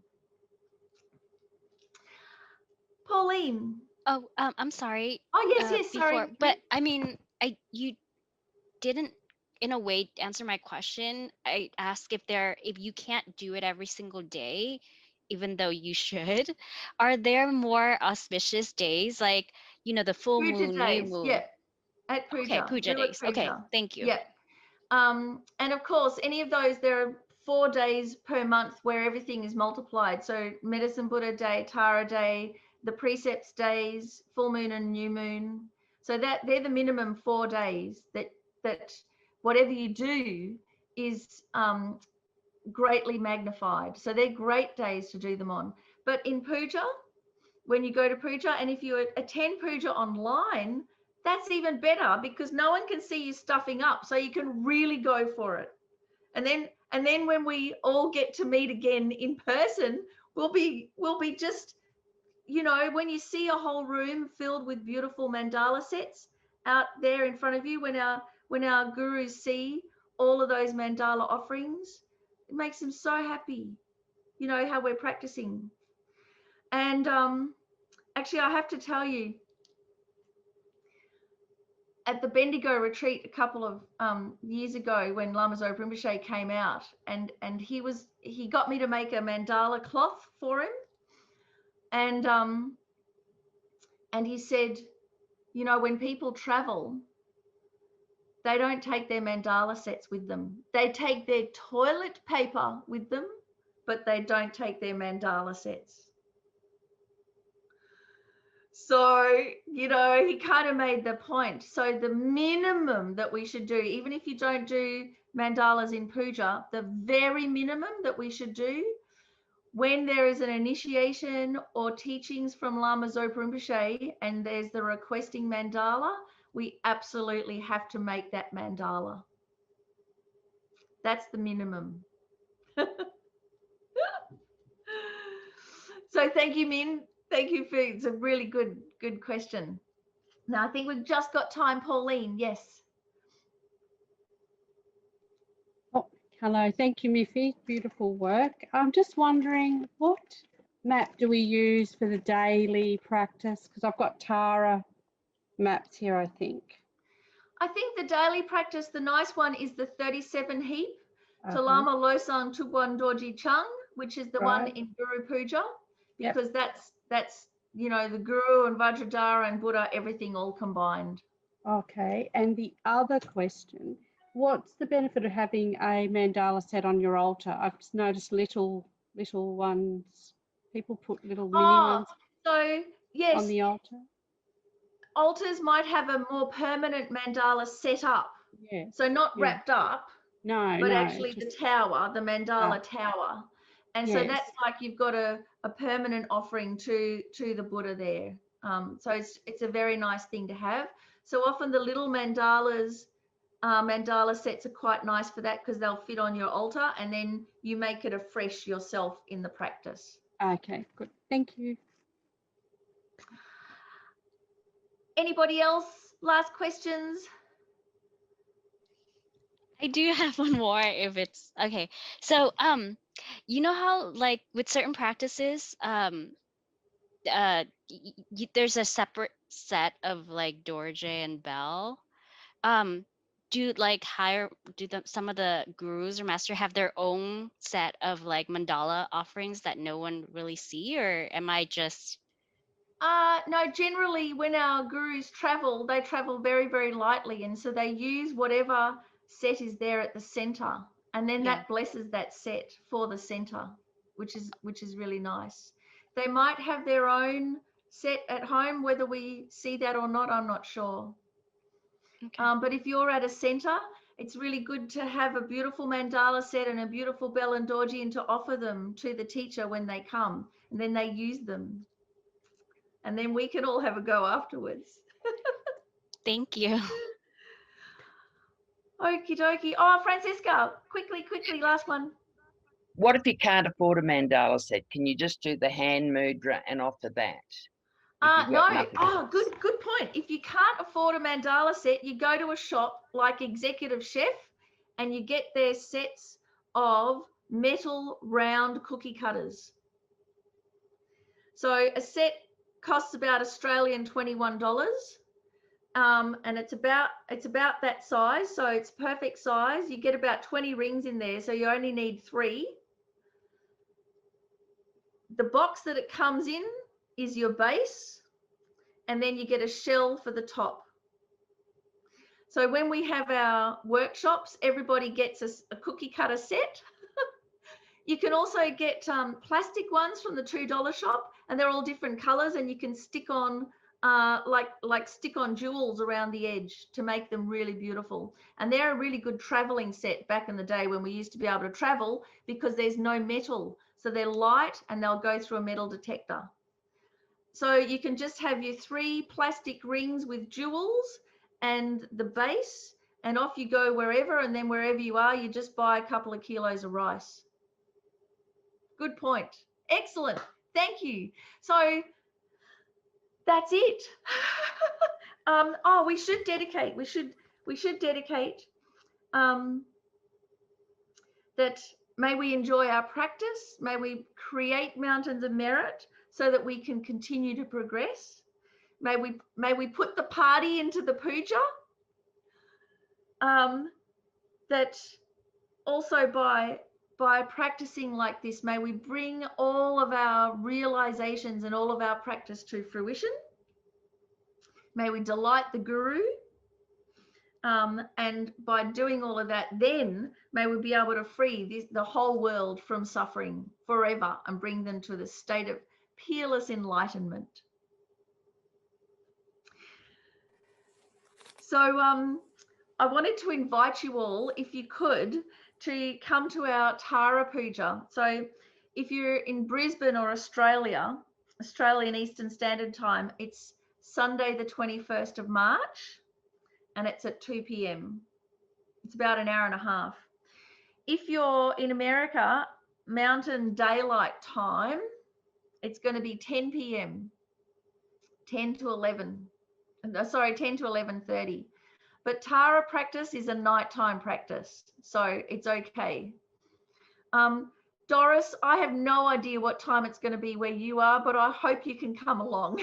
Pauline.
Oh, I'm sorry.
Oh, yes, sorry.
But I mean, you didn't, in a way, answer my question. I asked if you can't do it every single day, even though you should, are there more auspicious days, like, you know, the full
Puja
moon,
days,
new moon?
yeah. At puja.
Okay, puja days.
Puja.
Okay, thank you.
Yeah. And of course, any of those, there are 4 days per month where everything is multiplied. So Medicine Buddha Day, Tara Day, the Precepts days, full moon and new moon. So that they're the minimum 4 days that whatever you do is greatly magnified. So they're great days to do them on. But in puja, when you go to puja, and if you attend puja online, that's even better because no one can see you stuffing up, so you can really go for it. And then when we all get to meet again in person, we'll be just, you know, when you see a whole room filled with beautiful mandala sets out there in front of you, when our gurus see all of those mandala offerings, it makes them so happy, you know, how we're practicing. And actually, I have to tell you, at the Bendigo retreat a couple of years ago, when Lama Zopa Rinpoche came out, and he got me to make a mandala cloth for him, and he said, you know, when people travel, they don't take their mandala sets with them. They take their toilet paper with them, but they don't take their mandala sets. So, you know, he kind of made the point. So the minimum that we should do, even if you don't do mandalas in puja, the very minimum that we should do when there is an initiation or teachings from Lama Zopa Rinpoche and there's the requesting mandala, we absolutely have to make that mandala. That's the minimum. So thank you, Min. Thank you for, it's a really good question. Now I think we've just got time, Pauline. Yes.
Oh, hello. Thank you, Miffi. Beautiful work. I'm just wondering, what map do we use for the daily practice? Because I've got Tara maps here, I think.
I think the daily practice, the nice one is the 37 heap to
Okay.
Lama Losang Tubwan Dorji Chung, which is the one in Guru Puja, because that's you know, the Guru and Vajradhara and Buddha, everything all combined.
Okay. And the other question, what's the benefit of having a mandala set on your altar? I've just noticed little ones. People put little mini ones
So yes,
on the altar.
Altars might have a more permanent mandala set up.
Yeah.
So not wrapped up,
No,
but
no,
actually
just,
the tower, the mandala tower. And so
yes.
that's like you've got a permanent offering to the Buddha there. So it's a very nice thing to have. So often the little mandalas, mandala sets are quite nice for that because they'll fit on your altar, and then you make it afresh yourself in the practice.
Okay, good. Thank you.
Anybody else? Last questions?
I do have one more if it's okay. So, you know how, like, with certain practices, there's a separate set of like dorje and bell. Some of the gurus or master have their own set of like mandala offerings that no one really see, or am I just?
No, generally when our gurus travel, they travel very, very lightly. And so they use whatever set is there at the center. And then that blesses that set for the center, which is really nice. They might have their own set at home. Whether we see that or not, I'm not sure.
Okay.
But if you're at a center, it's really good to have a beautiful mandala set and a beautiful bell and dorji and to offer them to the teacher when they come. And then they use them. And then we can all have a go afterwards.
Thank you.
Okie dokie. Oh, Francisca, quickly, last one.
What if you can't afford a mandala set? Can you just do the hand mudra and offer that?
No. Oh, good point. If you can't afford a mandala set, you go to a shop like Executive Chef and you get their sets of metal round cookie cutters. So a set costs about Australian $21. And it's about that size, so it's perfect size. You get about 20 rings in there, so you only need 3. The box that it comes in is your base, and then you get a shell for the top. So when we have our workshops, everybody gets a cookie cutter set. You can also get plastic ones from the $2 shop, and they're all different colors, and you can stick on like stick on jewels around the edge to make them really beautiful. And they're a really good traveling set back in the day when we used to be able to travel, because there's no metal, so they're light and they'll go through a metal detector. So you can just have your 3 plastic rings with jewels and the base, and off you go wherever, and then wherever you are, you just buy a couple of kilos of rice. Good point. Excellent. Thank you. So that's it. Oh, we should dedicate. We should dedicate that may we enjoy our practice. May we create mountains of merit so that we can continue to progress. May we put the party into the puja. That also by practicing like this, may we bring all of our realizations and all of our practice to fruition. May we delight the Guru. And by doing all of that, then may we be able to free the whole world from suffering forever and bring them to the state of peerless enlightenment. So I wanted to invite you all, if you could, to come to our Tara Puja. So if you're in Brisbane or Australia, Australian Eastern Standard Time, it's Sunday the 21st of March, and it's at 2 p.m. It's about an hour and a half. If you're in America, Mountain Daylight Time, it's going to be 10 p.m. 10 to 11:30. But Tara practice is a nighttime practice, so it's okay. Doris, I have no idea what time it's going to be where you are, but I hope you can come along.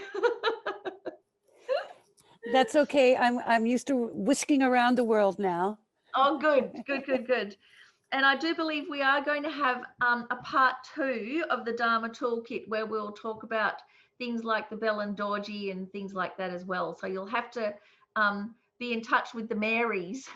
That's okay. I'm used to whisking around the world now.
Oh, good. And I do believe we are going to have a part 2 of the Dharma Toolkit, where we'll talk about things like the Bell and Dorji and things like that as well. So you'll have to be in touch with the Marys.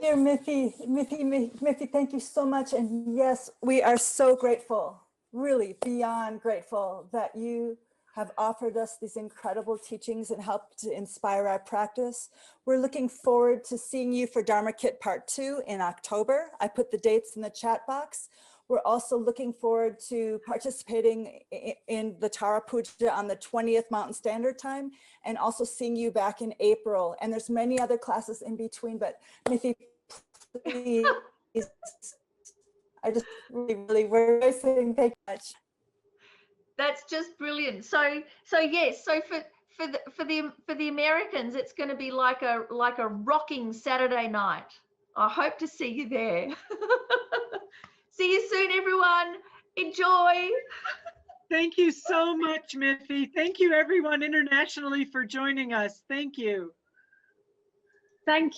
Dear Miffi, thank you so much. And yes, we are so grateful, really beyond grateful, that you have offered us these incredible teachings and helped to inspire our practice. We're looking forward to seeing you for Dharma Kit Part 2 in October. I put the dates in the chat box. We're also looking forward to participating in the Tara Puja on the 20th Mountain Standard Time, and also seeing you back in April. And there's many other classes in between, but Miffi, please, I just really, we're saying thank you much.
That's just brilliant. So yes, so for the Americans, it's going to be like a rocking Saturday night. I hope to see you there. See you soon, everyone. Enjoy.
Thank you so much, Miffi. Thank you, everyone internationally, for joining us. Thank you.
Thank